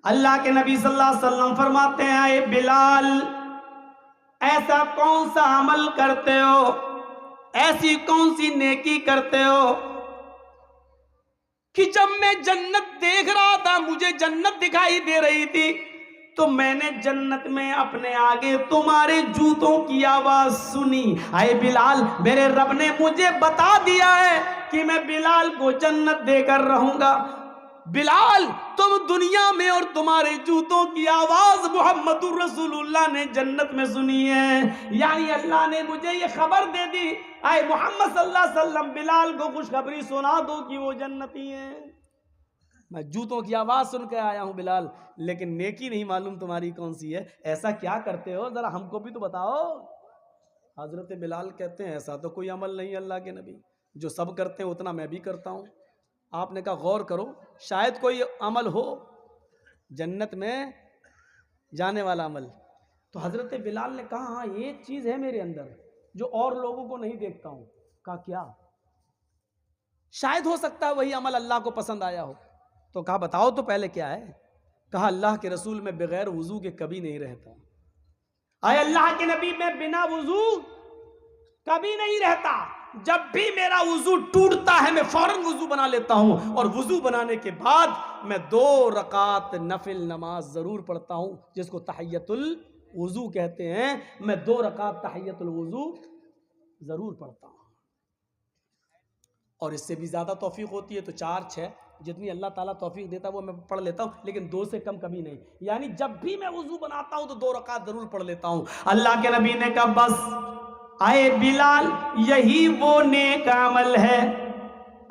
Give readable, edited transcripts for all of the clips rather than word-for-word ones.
अल्लाह के नबी सल्लल्लाहु अलैहि वसल्लम फरमाते हैं, ए बिलाल, ऐसा कौन सा अमल करते हो, ऐसी कौन सी नेकी करते हो कि जब मैं जन्नत देख रहा था, मुझे जन्नत दिखाई दे रही थी, तो मैंने जन्नत में अपने आगे तुम्हारे जूतों की आवाज सुनी। आए बिलाल, मेरे रब ने मुझे बता दिया है कि मैं बिलाल को जन्नत देकर रहूंगा। बिलाल, तुम दुनिया में और तुम्हारे जूतों की आवाज मुहम्मदुर रसूलुल्लाह ने जन्नत में सुनी है। यानी अल्लाह ने मुझे ये खबर दे दी, आए मोहम्मद सल्लल्लाहु अलैहि वसल्लम, बिलाल को खुशखबरी सुना दो कि वो जन्नती है। मैं जूतों की आवाज सुन के आया हूं बिलाल, लेकिन नेकी नहीं मालूम तुम्हारी कौन सी है। ऐसा क्या करते हो, जरा हमको भी तो बताओ। हजरत बिलाल कहते हैं, ऐसा तो कोई अमल नहीं अल्लाह के नबी, जो सब करते हैं उतना मैं भी करता हूं। आपने कहा गौर करो, शायद कोई अमल हो जन्नत में जाने वाला अमल। तो हजरत बिलाल ने कहा, हाँ एक चीज है मेरे अंदर जो और लोगों को नहीं देखता हूं। कहा क्या? शायद हो सकता है वही अमल अल्लाह को पसंद आया हो। तो कहा बताओ तो पहले क्या है। कहा अल्लाह के रसूल में बगैर वजू के कभी नहीं रहता। आए अल्लाह के नबी में बिना वजू कभी नहीं रहता। जब भी मेरा वजू टूटता है मैं फौरन वजू बना लेता हूं, और वजू बनाने के बाद मैं 2 रकात नफिल नमाज जरूर पढ़ता हूं, जिसको तहियतुल वजू कहते हैं। मैं 2 रकात तहियतुल वजू जरूर पढ़ता हूं, और इससे भी ज्यादा तौफीक होती है तो 4, 6 जितनी अल्लाह ताला तौफीक देता है वो मैं पढ़ लेता हूँ, लेकिन 2 से कम कभी नहीं। यानी जब भी मैं वजू बनाता हूँ तो 2 रकात जरूर पढ़ लेता हूँ। अल्लाह के नबी ने कहा बस आए बिलाल, यही वो नेक अमल है।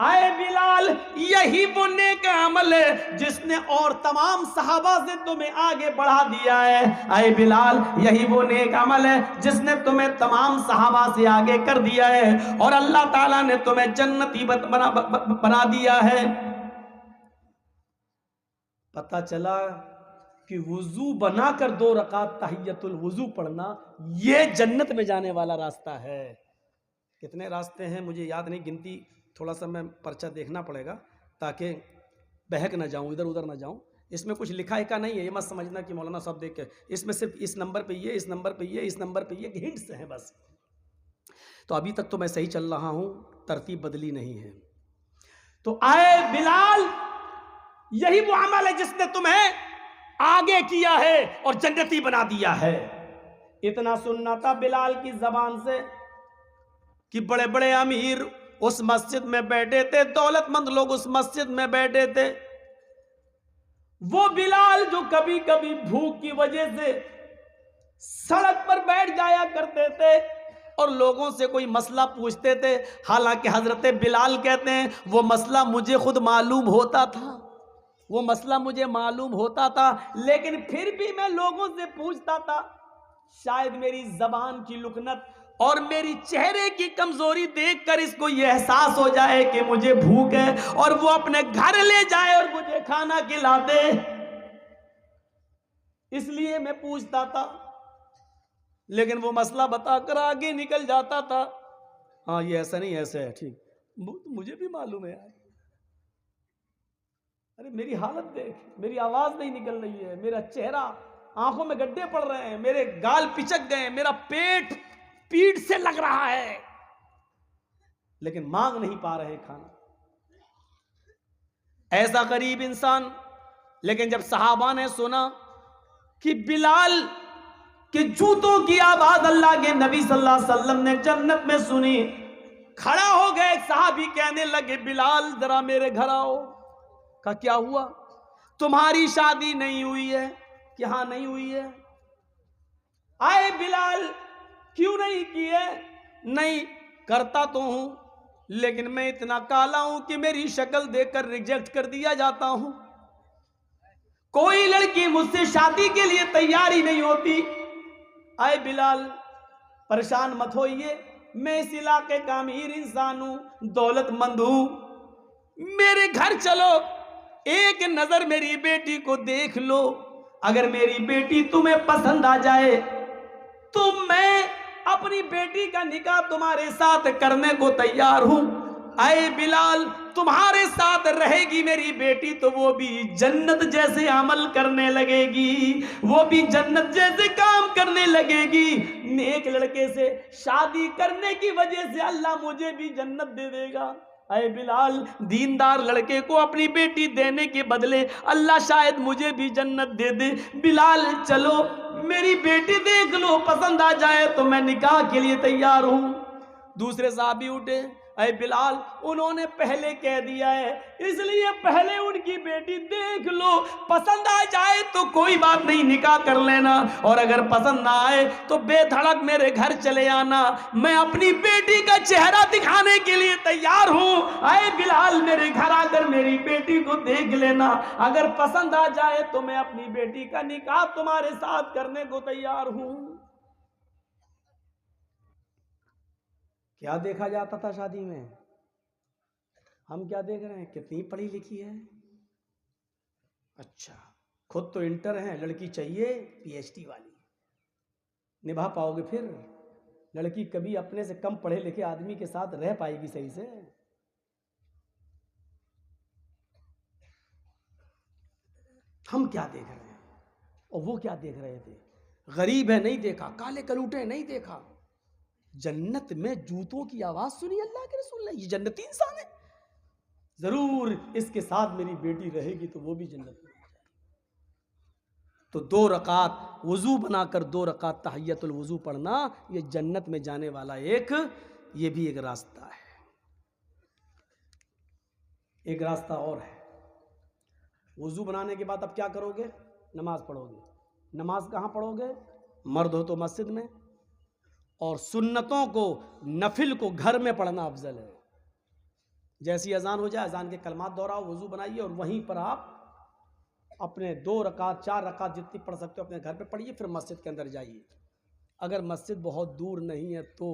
आए बिलाल, यही वो नेक अमल है जिसने और तमाम सहाबा से तुम्हें आगे बढ़ा दिया है। आए बिलाल, यही वो नेक अमल है जिसने तुम्हें तमाम सहाबा से आगे कर दिया है, और अल्लाह ताला ने तुम्हें जन्नती बना दिया है। पता चला कि वुजू बनाकर 2 रकात तहियतुल वुजू पढ़ना ये जन्नत में जाने वाला रास्ता है। कितने रास्ते हैं मुझे याद नहीं, गिनती थोड़ा सा मैं पर्चा देखना पड़ेगा ताकि बहक ना जाऊं, इधर उधर ना जाऊं। इसमें कुछ लिखा है का नहीं है, ये मत समझना कि मौलाना साहब देख के, इसमें सिर्फ इस नंबर पे ये, इस नंबर पे ये, इस नंबर पे ये हिंट्स हैं बस। तो अभी तक तो मैं सही चल रहा हूं, तरतीब बदली नहीं है। तो आए बिलाल, यही वो अमल है जिसने तुम्हें आगे किया है और जन्नती बना दिया है। इतना सुनना था बिलाल की जबान से कि बड़े बड़े अमीर उस मस्जिद में बैठे थे, दौलतमंद लोग उस मस्जिद में बैठे थे। वो बिलाल जो कभी कभी भूख की वजह से सड़क पर बैठ जाया करते थे और लोगों से कोई मसला पूछते थे, हालांकि हजरत बिलाल कहते हैं वो मसला मुझे खुद मालूम होता था, वो मसला मुझे मालूम होता था, लेकिन फिर भी मैं लोगों से पूछता था। शायद मेरी जबान की लुकनत और मेरी चेहरे की कमजोरी देखकर इसको यह एहसास हो जाए कि मुझे भूख है, और वो अपने घर ले जाए और मुझे खाना खिला दे। इसलिए मैं पूछता था, लेकिन वो मसला बताकर आगे निकल जाता था। हाँ ये ऐसा नहीं, ऐसा है, ठीक, मुझे भी मालूम है यार। अरे मेरी हालत देख, मेरी आवाज नहीं निकल रही है, मेरा चेहरा, आंखों में गड्ढे पड़ रहे हैं, मेरे गाल पिचक गए, मेरा पेट पीठ से लग रहा है, लेकिन मांग नहीं पा रहे खाना। ऐसा गरीब इंसान। लेकिन जब सहाबा ने सुना कि बिलाल के जूतों की आवाज अल्लाह के नबी सल्लल्लाहु अलैहि वसल्लम ने जन्नत में सुनी, खड़ा हो गए। एक सहाबी कहने लगे, बिलाल जरा मेरे घर आओ। का क्या हुआ? तुम्हारी शादी नहीं हुई है? कि हाँ नहीं हुई है। आए बिलाल, क्यों नहीं की है? नहीं करता तो हूं, लेकिन मैं इतना काला हूं कि मेरी शक्ल देखकर रिजेक्ट कर दिया जाता हूं। कोई लड़की मुझसे शादी के लिए तैयारी नहीं होती। आए बिलाल, परेशान मत होइए, मैं इस इलाके का अमीर इंसान हूं, दौलतमंद हूं, मेरे घर चलो, एक नजर मेरी बेटी को देख लो। अगर मेरी बेटी तुम्हें पसंद आ जाए तो मैं अपनी बेटी का निकाह तुम्हारे साथ करने को तैयार हूं। आए बिलाल, तुम्हारे साथ रहेगी मेरी बेटी तो वो भी जन्नत जैसे अमल करने लगेगी, वो भी जन्नत जैसे काम करने लगेगी। नेक लड़के से शादी करने की वजह से अल्लाह मुझे भी जन्नत दे देगा। अरे बिलाल, दीनदार लड़के को अपनी बेटी देने के बदले अल्लाह शायद मुझे भी जन्नत दे दे। बिलाल चलो मेरी बेटी देख लो, पसंद आ जाए तो मैं निकाह के लिए तैयार हूं। दूसरे साहबी उठे, अरे बिलाल उन्होंने पहले कह दिया है, इसलिए पहले उनकी बेटी देख लो, पसंद आ जाए तो कोई बात नहीं, निकाह कर लेना, और अगर पसंद ना आए तो बेधड़क मेरे घर चले आना, मैं अपनी बेटी का चेहरा दिखाने के लिए तैयार हूं। अरे बिलाल मेरे घर आकर मेरी बेटी को देख लेना, अगर पसंद आ जाए तो मैं अपनी बेटी का निकाह तुम्हारे साथ करने को तैयार हूं। क्या देखा जाता था शादी में? हम क्या देख रहे हैं? कितनी पढ़ी लिखी है, अच्छा खुद तो इंटर है, लड़की चाहिए पीएचडी वाली। निभा पाओगे फिर? लड़की कभी अपने से कम पढ़े लिखे आदमी के साथ रह पाएगी सही से? हम क्या देख रहे हैं और वो क्या देख रहे थे? गरीब है नहीं देखा, काले कलूटे नहीं देखा, जन्नत में जूतों की आवाज सुनी अल्लाह के रसूल ने, ये जन्नती इंसान है, जरूर इसके साथ मेरी बेटी रहेगी तो वो भी जन्नत में। तो 2 रकात वजू बनाकर 2 रकात तहियतुल वजू पढ़ना, ये जन्नत में जाने वाला ये भी एक रास्ता है। एक रास्ता और है, वजू बनाने के बाद अब क्या करोगे? नमाज पढ़ोगे। नमाज कहाँ पढ़ोगे? मर्द हो तो मस्जिद में, और सुन्नतों को, नफिल को घर में पढ़ना अफजल है। जैसी अजान हो जाए अजान के कलमात दोहराओ, वजू बनाइए और वहीं पर आप अपने 2 रकात 4 रकात जितनी पढ़ सकते हो अपने घर पे पढ़िए, फिर मस्जिद के अंदर जाइए। अगर मस्जिद बहुत दूर नहीं है तो,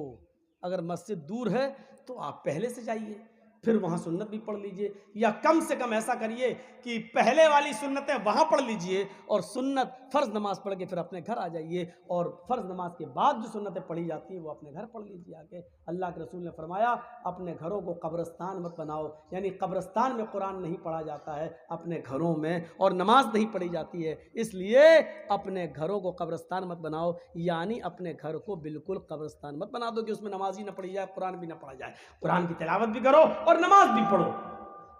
अगर मस्जिद दूर है तो आप पहले से जाइए, फिर वहाँ सुन्नत भी पढ़ लीजिए, या कम से कम ऐसा करिए कि पहले वाली सुन्नतें वहाँ पढ़ लीजिए और सुन्नत फ़र्ज़ नमाज पढ़ के फिर अपने घर आ जाइए, और फ़र्ज़ नमाज के बाद जो सुन्नतें पढ़ी जाती हैं वो अपने घर पढ़ लीजिए आके। अल्लाह के रसूल ने फरमाया अपने घरों को कब्रिस्तान मत बनाओ, यानी कब्रिस्तान में कुरान नहीं पढ़ा जाता है अपने घरों में, और नमाज नहीं पढ़ी जाती है, इसलिए अपने घरों को कब्रिस्तान मत बनाओ, यानी अपने घर को बिल्कुल कब्रिस्तान मत बना दो कि उसमें नमाज ही ना पढ़ी जाए, कुरान भी ना पढ़ा जाए। कुरान की तिलावत भी करो और नमाज भी पढ़ो।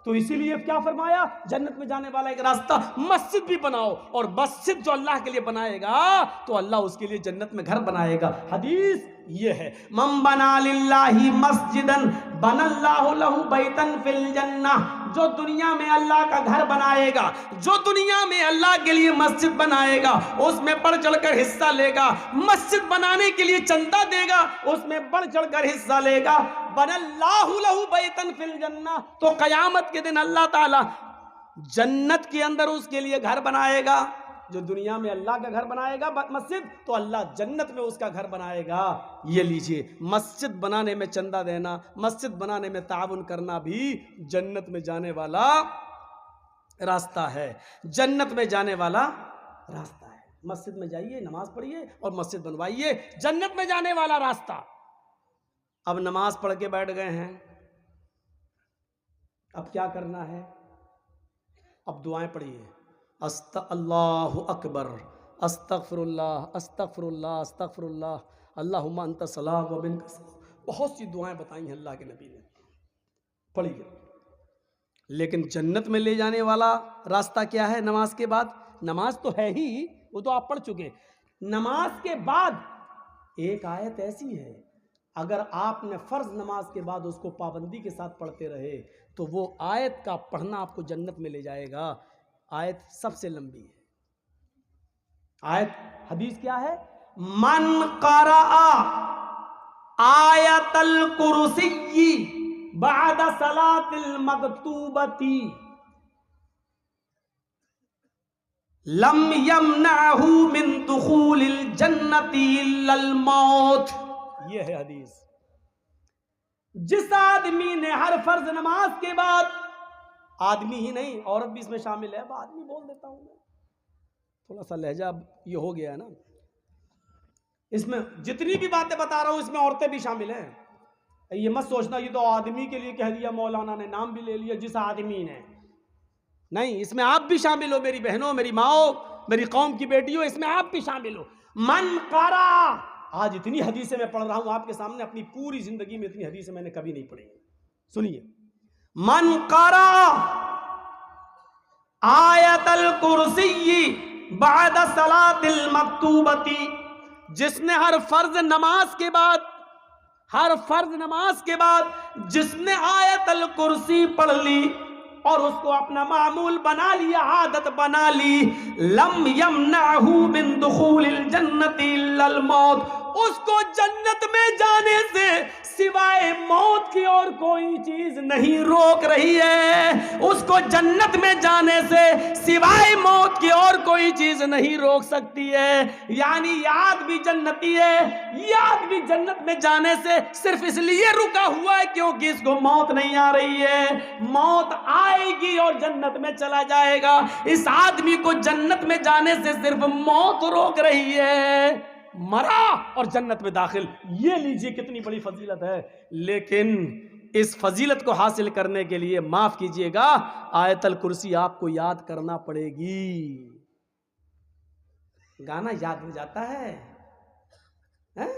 तो इसीलिए क्या फरमाया? जन्नत में जाने वाला एक रास्ता, मस्जिद भी बनाओ, और मस्जिद जो अल्लाह के लिए बनाएगा तो अल्लाह उसके लिए जन्नत में घर बनाएगा। हदीस ये है, मम बना लिल्लाही मस्जिदन बनल्लाहु लहु बैतन फिल जन्नह, जो दुनिया में अल्लाह का घर बनाएगा, जो दुनिया में अल्लाह के लिए मस्जिद बनाएगा, उसमें बढ़ चढ़कर हिस्सा लेगा, मस्जिद बनाने के लिए चंदा देगा, उसमें बढ़ चढ़कर हिस्सा लेगा, बनल्लाहु लहु बैतन फिल जन्नह, तो कयामत के दिन अल्लाह ताला जन्नत के अंदर उसके लिए घर बनाएगा। जो दुनिया में अल्लाह का घर बनाएगा मस्जिद, तो अल्लाह जन्नत में उसका घर बनाएगा। ये लीजिए, मस्जिद बनाने में चंदा देना, मस्जिद बनाने में ताउन करना भी जन्नत में जाने वाला रास्ता है, जन्नत में जाने वाला रास्ता है। मस्जिद में जाइए, नमाज पढ़िए और मस्जिद बनवाइए, जन्नत में जाने वाला रास्ता। अब नमाज पढ़ के बैठ गए हैं, अब क्या करना है? अब दुआएं पढ़िए, अल्लाहु अकबर, अस्तगफिरुल्लाह अस्तगफिरुल्लाह अस्तगफिरुल्लाह, अल्लाहुम्मा अंता सलाम व मिनका सलाम। बहुत सी दुआएं बताई हैं अल्लाह के नबी ने, पढ़िए। लेकिन जन्नत में ले जाने वाला रास्ता क्या है? नमाज के बाद, नमाज तो है ही, वो तो आप पढ़ चुके। नमाज के बाद एक आयत ऐसी है, अगर आपने फ़र्ज नमाज के बाद उसको पाबंदी के साथ पढ़ते रहे तो वो आयत का पढ़ना आपको जन्नत में ले जाएगा। आयत सबसे लंबी है आयत। हदीस क्या है? मन क़राअ आयतल कुर्सी बाद सलातिल मकतूबती लम यमनहु मिन दुखूलिल जन्नति इल्लल मौत। ये है हदीस। जिस आदमी ने हर फर्ज नमाज के बाद, आदमी ही नहीं औरत भी इसमें शामिल है, अब आदमी बोल देता हूं मैं, थोड़ा सा लहजा ये हो गया है ना, इसमें जितनी भी बातें बता रहा हूं इसमें औरतें भी शामिल हैं। ये मत सोचना ये तो आदमी के लिए कह दिया मौलाना ने, नाम भी ले लिया जिस आदमी ने। नहीं, इसमें आप भी शामिल हो मेरी बहनों, मेरी माओ, मेरी कौम की बेटियों, इसमें आप भी शामिल हो। मन करा, आज इतनी हदीसें मैं पढ़ रहा हूं आपके सामने, अपनी पूरी जिंदगी में इतनी हदीसें मैंने कभी नहीं पढ़ी। सुनिए, मन करा आयतल कुर्सी बाद सलातिल मक्तूबती, जिसने हर फर्ज नमाज के बाद जिसने आयतल कुर्सी पढ़ ली और उसको अपना मामूल बना लिया, आदत बना ली, लम यमनहू मिन दुखूलिल जन्नति इल्लल मौत, उसको जन्नत में जाने से सिवाय मौत की और कोई चीज नहीं रोक रही है। उसको जन्नत में जाने से सिवाय मौत की और कोई चीज नहीं रोक सकती है। यानी याद भी जन्नती है, याद भी जन्नत में जाने से सिर्फ इसलिए रुका हुआ है क्योंकि इसको मौत नहीं आ रही है। मौत आएगी और जन्नत में चला जाएगा। इस आदमी को जन्नत में जाने से सिर्फ मौत रोक रही है, मरा और जन्नत में दाखिल। ये लीजिए कितनी बड़ी फजीलत है। लेकिन इस फजीलत को हासिल करने के लिए माफ कीजिएगा, आयतल कुर्सी आपको याद करना पड़ेगी। गाना याद हो जाता है, हैं?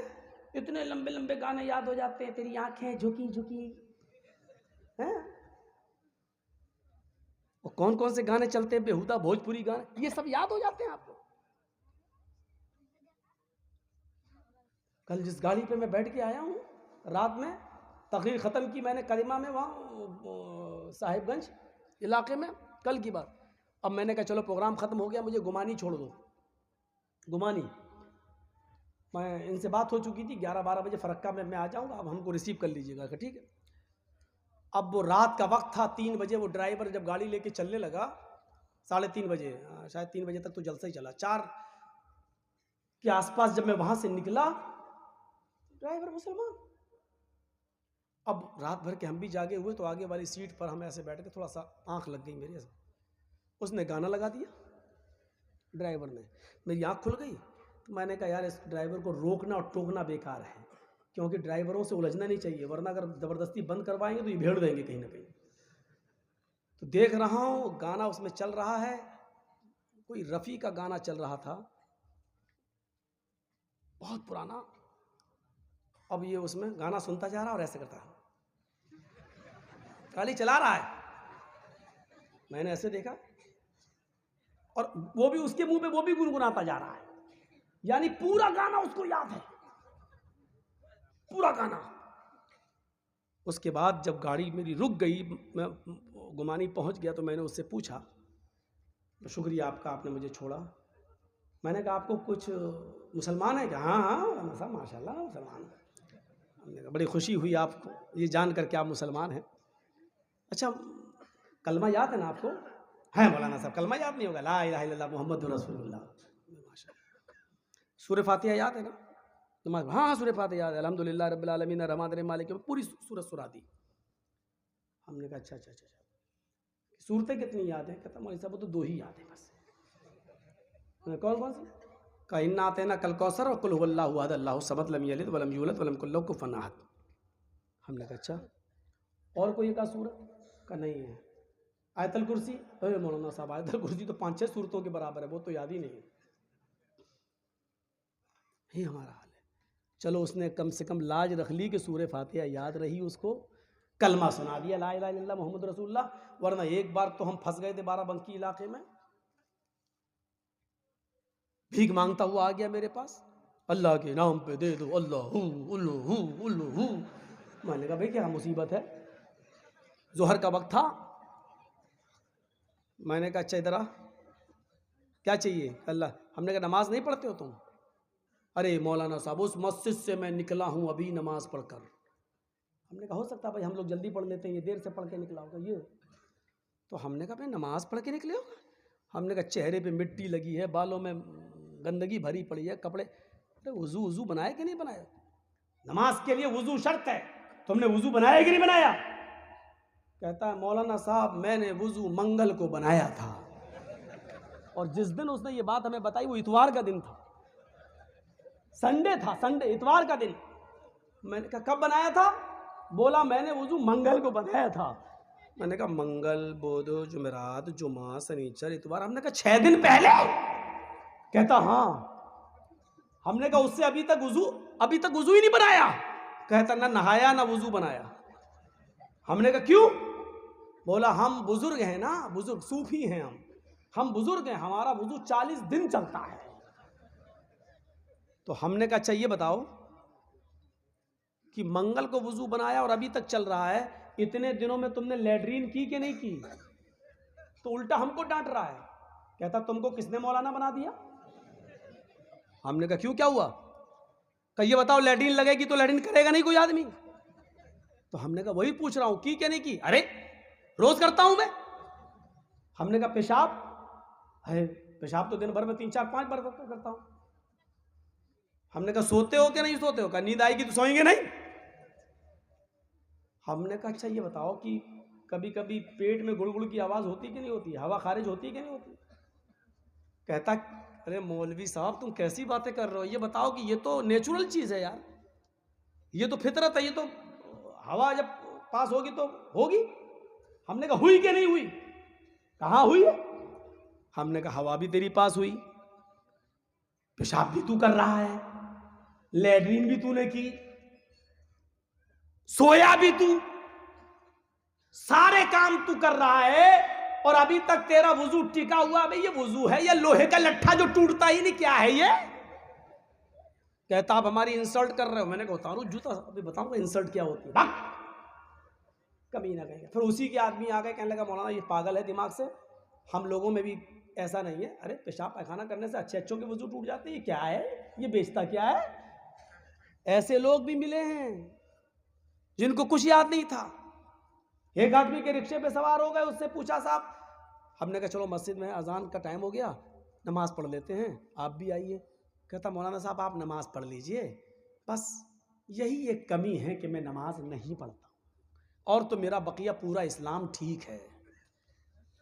इतने लंबे लंबे गाने याद हो जाते हैं, तेरी आंखें झुकी झुकी, हैं? और कौन कौन से गाने चलते हैं, बेहुदा भोजपुरी गाने, ये सब याद हो जाते हैं आपको। कल जिस गाड़ी पे मैं बैठ के आया हूँ, रात में तकरीर ख़त्म की मैंने करीमा में, वहाँ साहिबगंज इलाके में, कल की बात। अब मैंने कहा चलो प्रोग्राम ख़त्म हो गया, मुझे गुमानी छोड़ दो। गुमानी मैं इनसे बात हो चुकी थी, 11-12 बजे फरक्का में मैं आ जाऊँगा, अब हमको रिसीव कर लीजिएगा, ठीक है। अब वो रात का वक्त था, 3 बजे वो ड्राइवर जब गाड़ी लेके चलने लगा, 3:30 बजे, शायद 3 बजे तक तो जलसा ही चला, 4 के आसपास जब मैं वहाँ से निकला, ड्राइवर मुसलमान। अब रात भर के हम भी जागे हुए, तो आगे वाली सीट पर हम ऐसे बैठ के, थोड़ा सा आंख लग गई मेरी ऐसे, उसने गाना लगा दिया ड्राइवर ने, मेरी आंख खुल गई। तो मैंने कहा यार इस ड्राइवर को रोकना और टोकना बेकार है, क्योंकि ड्राइवरों से उलझना नहीं चाहिए, वरना अगर ज़बरदस्ती बंद करवाएंगे तो ये भेड़ देंगे कहीं ना कहीं। तो देख रहा हूँ गाना उसमें चल रहा है, कोई रफ़ी का गाना चल रहा था, बहुत पुराना। अब ये उसमें गाना सुनता जा रहा और ऐसे करता, गाड़ी चला रहा है। मैंने ऐसे देखा और वो भी उसके मुंह पे वो भी गुनगुनाता जा रहा है, यानी पूरा गाना उसको याद है, पूरा गाना। उसके बाद जब गाड़ी मेरी रुक गई, मैं गुमानी पहुंच गया, तो मैंने उससे पूछा, शुक्रिया आपका, आपने मुझे छोड़ा। मैंने कहा आपको कुछ मुसलमान है क्या? हाँ हाँ साहब माशाल्लाह मुसलमान। हमने कहा बड़ी खुशी हुई आपको ये जान कर के आप मुसलमान हैं। अच्छा कलमा याद है ना आपको? है मौलाना साहब, कलमा याद नहीं होगा? ला इलाहा इल्लल्लाह मुहम्मदुर रसूलुल्लाह। सूरह फातिहा याद है ना? नमाज, हाँ सूरह फातिहा याद है, अल्हम्दुलिल्लाह रब्बिल आलमीन रहमान मालिक, पूरी सूरत सुना दी। हमने कहा अच्छा, सूरतें कितनी याद है? कहता मौलवी साहब वो तो 2 ही याद है बस। कौन कौन सी? का इन्ना आते ना कल कौसर और कुल हुवल्लाहु अहद अल्लाहु समद लम यलिद वलम यूलद वलम यकुल लहू कुफुवन अहद। हमने कहा अच्छा और कोई एक सूरत? का नहीं है। आयतल कुर्सी? अरे मौलाना साहब आयतल कुर्सी तो 5-6 सूरतों के बराबर है, वो तो याद ही नहीं है। ये हमारा हाल है। चलो उसने कम से कम लाज रख ली कि सूरह फातिहा याद रही, उसको कलमा सुना दिया ला इलाहा इल्लल्लाह मुहम्मद रसूलुल्लाह। वरना एक बार तो हम फंस गए थे बाराबंकी इलाके में, भीख मांगता हुआ आ गया मेरे पास, अल्लाह के नाम पे दे दो, अल्लाहू उल्लू उल्लू। मैंने कहा भाई क्या मुसीबत है? जोहर का वक्त था। मैंने कहा अच्छा इधर आ, क्या चाहिए? अल्लाह। हमने कहा नमाज नहीं पढ़ते हो तुम? अरे मौलाना साहब उस मस्जिद से मैं निकला हूँ अभी नमाज पढ़कर। हमने कहा हो सकता है भाई हम लोग जल्दी पढ़ लेते हैं, ये देर से पढ़ के निकला होगा ये। तो हमने कहा भाई नमाज पढ़ के निकले हो? हमने कहा चेहरे पे मिट्टी लगी है, बालों में गंदगी भरी पड़ी है, कपड़े। अरे वुजू बनाया कि नहीं बनाया? नमाज के लिए वुजू शर्त है, तुमने वुजू बनाया कि नहीं बनाया? कहता है मौलाना साहब मैंने वुजू मंगल को बनाया था। और जिस दिन उसने ये बात हमें बताई वो इतवार का दिन था, संडे था, संडे इतवार का दिन। मैंने कहा कब बनाया था? बोला मैंने वुजू मंगल को बनाया था। मैंने कहा मंगल, बुध, जुमेरात, जुमा, शनिचर, इतवार। हमने कहा 6 दिन पहले? कहता हाँ। हमने कहा उससे अभी तक वुजू ही नहीं बनाया? कहता ना नहाया ना वुजू बनाया। हमने कहा क्यों? बोला हम बुजुर्ग हैं ना, बुजुर्ग सूफी हैं हम बुजुर्ग हैं, हमारा वुजू 40 दिन चलता है। तो हमने कहा चाहिए बताओ कि मंगल को वुजू बनाया और अभी तक चल रहा है, इतने दिनों में तुमने लैट्रीन की कि नहीं की? तो उल्टा हमको डांट रहा है। कहता तुमको किसने मौलाना बना दिया? हमने कहा क्यों, क्या हुआ? कहा ये बताओ लैट्रीन लगेगी तो लैट्रीन करेगा नहीं कोई आदमी? तो हमने कहा वही पूछ रहा हूं, की क्या नहीं की? अरे रोज करता हूं मैं। हमने कहा पेशाब है? पेशाब तो दिन भर में 3, 4, 5 बार करता हूं। हमने कहा सोते हो कि नहीं सोते हो? कहा नींद आएगी तो सोएंगे नहीं। हमने कहा अच्छा ये बताओ कि कभी कभी पेट में गुड़गुड़ की आवाज होती कि नहीं होती, हवा खारिज होती कि नहीं होती? कहता अरे मौलवी साहब तुम कैसी बातें कर रहे हो, ये बताओ कि ये तो नेचुरल चीज है यार, ये तो फितरत है, ये तो हवा जब पास होगी तो होगी। हमने कहा हुई कि नहीं हुई? कहां हुई है? हमने कहा हवा भी तेरी पास हुई, पेशाब भी तू कर रहा है, लैट्रीन भी तूने की, सोया भी तू, सारे काम तू कर रहा है और अभी तक तेरा वुजू टिका हुआ। भाई ये वुजू है या लोहे का लट्ठा जो टूटता ही नहीं? क्या है ये? कहता आप हमारी इंसल्ट कर रहे हो। मैंने कहा उतारू जूता, अभी बताऊंगा इंसल्ट क्या होती है। कभी ना कहेंगे। फिर उसी के आदमी आ गए, कहने लगा मौलाना ये पागल है दिमाग से, हम लोगों में भी ऐसा नहीं है। अरे पेशाब पैखाना करने से अच्छे के वुजू टूट जाते हैं, ये क्या है? ये बेचता क्या है? ऐसे लोग भी मिले हैं जिनको कुछ याद नहीं था। एक आदमी के रिक्शे पे सवार हो गए, उससे पूछा साहब, हमने कहा चलो मस्जिद में अजान का टाइम हो गया, नमाज पढ़ लेते हैं, आप भी आइए। कहता मौलाना साहब आप नमाज पढ़ लीजिए, बस यही एक कमी है कि मैं नमाज नहीं पढ़ता और तो मेरा बकिया पूरा इस्लाम ठीक है।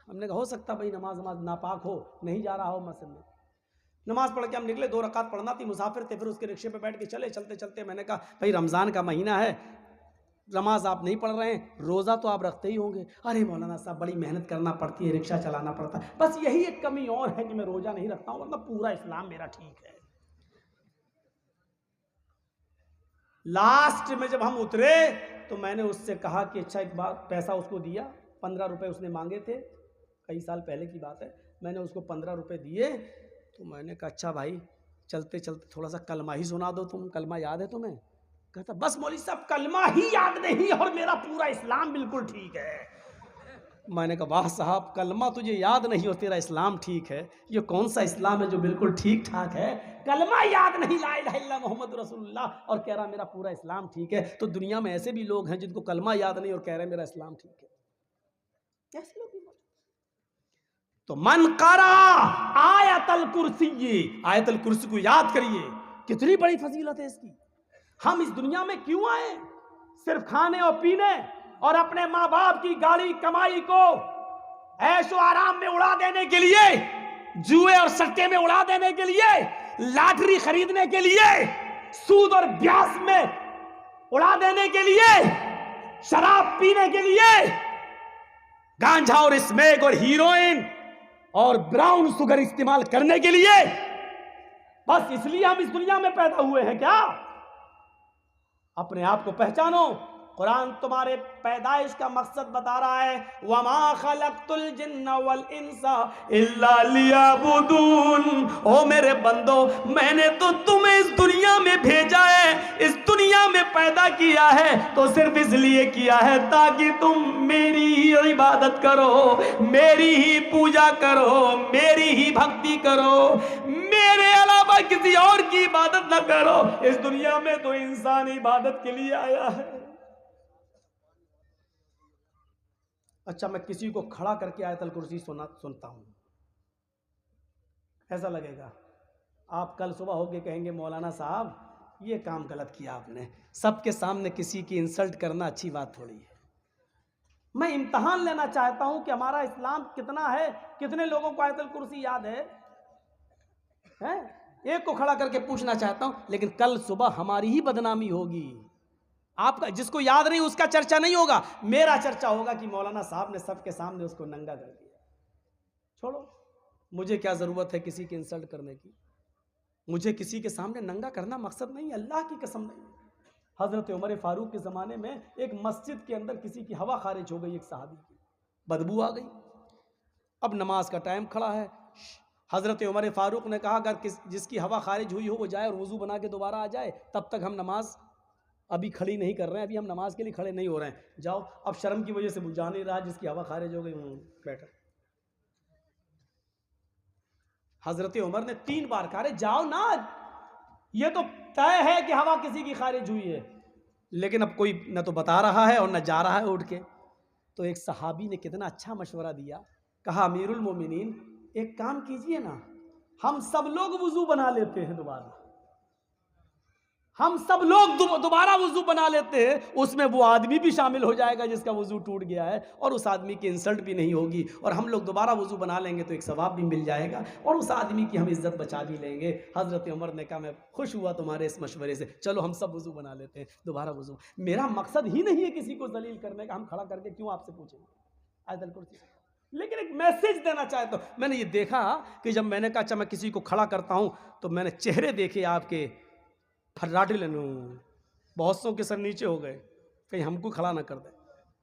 हमने कहा हो सकता भाई नमाज नापाक हो, नहीं जा रहा हो मस्जिद में। नमाज पढ़ के हम निकले, 2 रकात पढ़ना थी, मुसाफिर थे, फिर उसके रिक्शे पे बैठ के चले। चलते चलते मैंने कहा भाई रमज़ान का महीना है, नमाज आप नहीं पढ़ रहे हैं, रोज़ा तो आप रखते ही होंगे। अरे मौलाना साहब बड़ी मेहनत करना पड़ती है, रिक्शा चलाना पड़ता है, बस यही एक कमी और है कि मैं रोज़ा नहीं रखता हूँ, वरना पूरा इस्लाम मेरा ठीक है। लास्ट में जब हम उतरे तो मैंने उससे कहा कि अच्छा एक बात, पैसा उसको दिया, 15 रुपये उसने मांगे थे, कई साल पहले की बात है, मैंने उसको 15 रुपये दिए। तो मैंने कहा अच्छा भाई चलते चलते थोड़ा सा कलमा ही सुना दो, तुम कलमा याद है तुम्हें? कहता बस मौलवी साहब कलमा ही याद नहीं और मेरा पूरा इस्लाम बिल्कुल ठीक है। मैंने कहा वाह साहब, कलमा तुझे याद नहीं और तेरा इस्लाम ठीक है, ये कौन सा इस्लाम है जो बिल्कुल ठीक ठाक है? कलमा याद नहीं, ला इलाहा इल्लल्लाह मोहम्मद रसूलुल्लाह, और कह रहा मेरा पूरा इस्लाम ठीक है। तो दुनिया में ऐसे भी लोग हैं जिनको कलमा याद नहीं और कह रहे मेरा इस्लाम ठीक है। ऐसे लोग भी मौजूद। तो मन करा आयतल कुर्सी, आयतल कुर्सी को याद करिए, कितनी बड़ी फजीलत है इसकी। हम इस दुनिया में क्यों आए? सिर्फ खाने और पीने और अपने माँ बाप की गाड़ी कमाई को ऐशो आराम में उड़ा देने के लिए, जुए और सट्टे में उड़ा देने के लिए, लॉटरी खरीदने के लिए, सूद और ब्याज में उड़ा देने के लिए, शराब पीने के लिए, गांजा और स्मैक और हीरोइन और ब्राउन शुगर इस्तेमाल करने के लिए, बस इसलिए हम इस दुनिया में पैदा हुए हैं क्या? अपने आप को पहचानो। कुरान तुम्हारे पैदाइश का मकसद बता रहा है, वमा खलक़तुल जिन्ना वल इंसा इल्ला लियअबुदून। ओ मेरे बंदो, मैंने तो तुम्हें इस दुनिया में भेजा है, इस दुनिया में पैदा किया है तो सिर्फ इसलिए किया है ताकि तुम मेरी ही इबादत करो, मेरी ही पूजा करो, मेरी ही भक्ति करो, मेरे अलावा किसी और की इबादत न करो। इस दुनिया में तो इंसान इबादत के लिए आया है। अच्छा मैं किसी को खड़ा करके आयतल कुर्सी सुनता हूं, ऐसा लगेगा आप कल सुबह होके कहेंगे मौलाना साहब ये काम गलत किया आपने। सबके सामने किसी की इंसल्ट करना अच्छी बात थोड़ी है। मैं इम्तहान लेना चाहता हूं कि हमारा इस्लाम कितना है, कितने लोगों को आयतल कुर्सी याद है? एक को खड़ा करके पूछना चाहता हूं, लेकिन कल सुबह हमारी ही बदनामी होगी। आपका जिसको याद नहीं उसका चर्चा नहीं होगा, मेरा चर्चा होगा कि मौलाना साहब ने सबके सामने उसको नंगा कर दिया। छोड़ो, मुझे क्या जरूरत है किसी की इंसल्ट करने की, मुझे किसी के सामने नंगा करना मकसद नहीं, अल्लाह की कसम नहीं। हजरत उमर फारूक के ज़माने में एक मस्जिद के अंदर किसी की हवा खारिज हो गई, एक सहाबी की, बदबू आ गई। अब नमाज का टाइम खड़ा है, हजरत उमर फारूक ने कहा अगर जिसकी हवा खारिज हुई हो वो जाए और वज़ू बना के दोबारा आ जाए, तब तक हम नमाज अभी खड़ी नहीं कर रहे हैं, अभी हम नमाज के लिए खड़े नहीं हो रहे हैं, जाओ। अब शर्म की वजह से वो जा नहीं रहा, जिसकी हवा खारिज हो गई बैठा। हजरत उमर ने 3 बार कहा जाओ ना, ये तो तय है कि हवा किसी की खारिज हुई है, लेकिन अब कोई न तो बता रहा है और न जा रहा है उठ के। तो एक सहाबी ने कितना अच्छा मशवरा दिया, कहा अमीरुल मोमिनीन एक काम कीजिए ना, हम सब लोग वुजू बना लेते हैं दोबारा, हम सब लोग दोबारा वुजू बना लेते हैं, उसमें वो आदमी भी शामिल हो जाएगा जिसका वुजू टूट गया है, और उस आदमी की इंसल्ट भी नहीं होगी, और हम लोग दोबारा वुजू बना लेंगे तो एक सवाब भी मिल जाएगा, और उस आदमी की हम इज्जत बचा भी लेंगे। हज़रत उमर ने कहा मैं खुश हुआ तुम्हारे इस मशवरे से, चलो हम सब वुजू बना लेते हैं दोबारा वुजू। मेरा मकसद ही नहीं है किसी को जलील करने का, हम खड़ा करके क्यों आपसे पूछेंगे आयतल कुर्सी, लेकिन एक मैसेज देना चाहता हूँ। मैंने ये देखा कि जब मैंने कहा अच्छा मैं किसी को खड़ा करता हूँ, तो मैंने चेहरे देखे आपके, फर्राटे लेने बहुत सौ के सर नीचे हो गए, कहीं हमको खड़ा ना कर दे,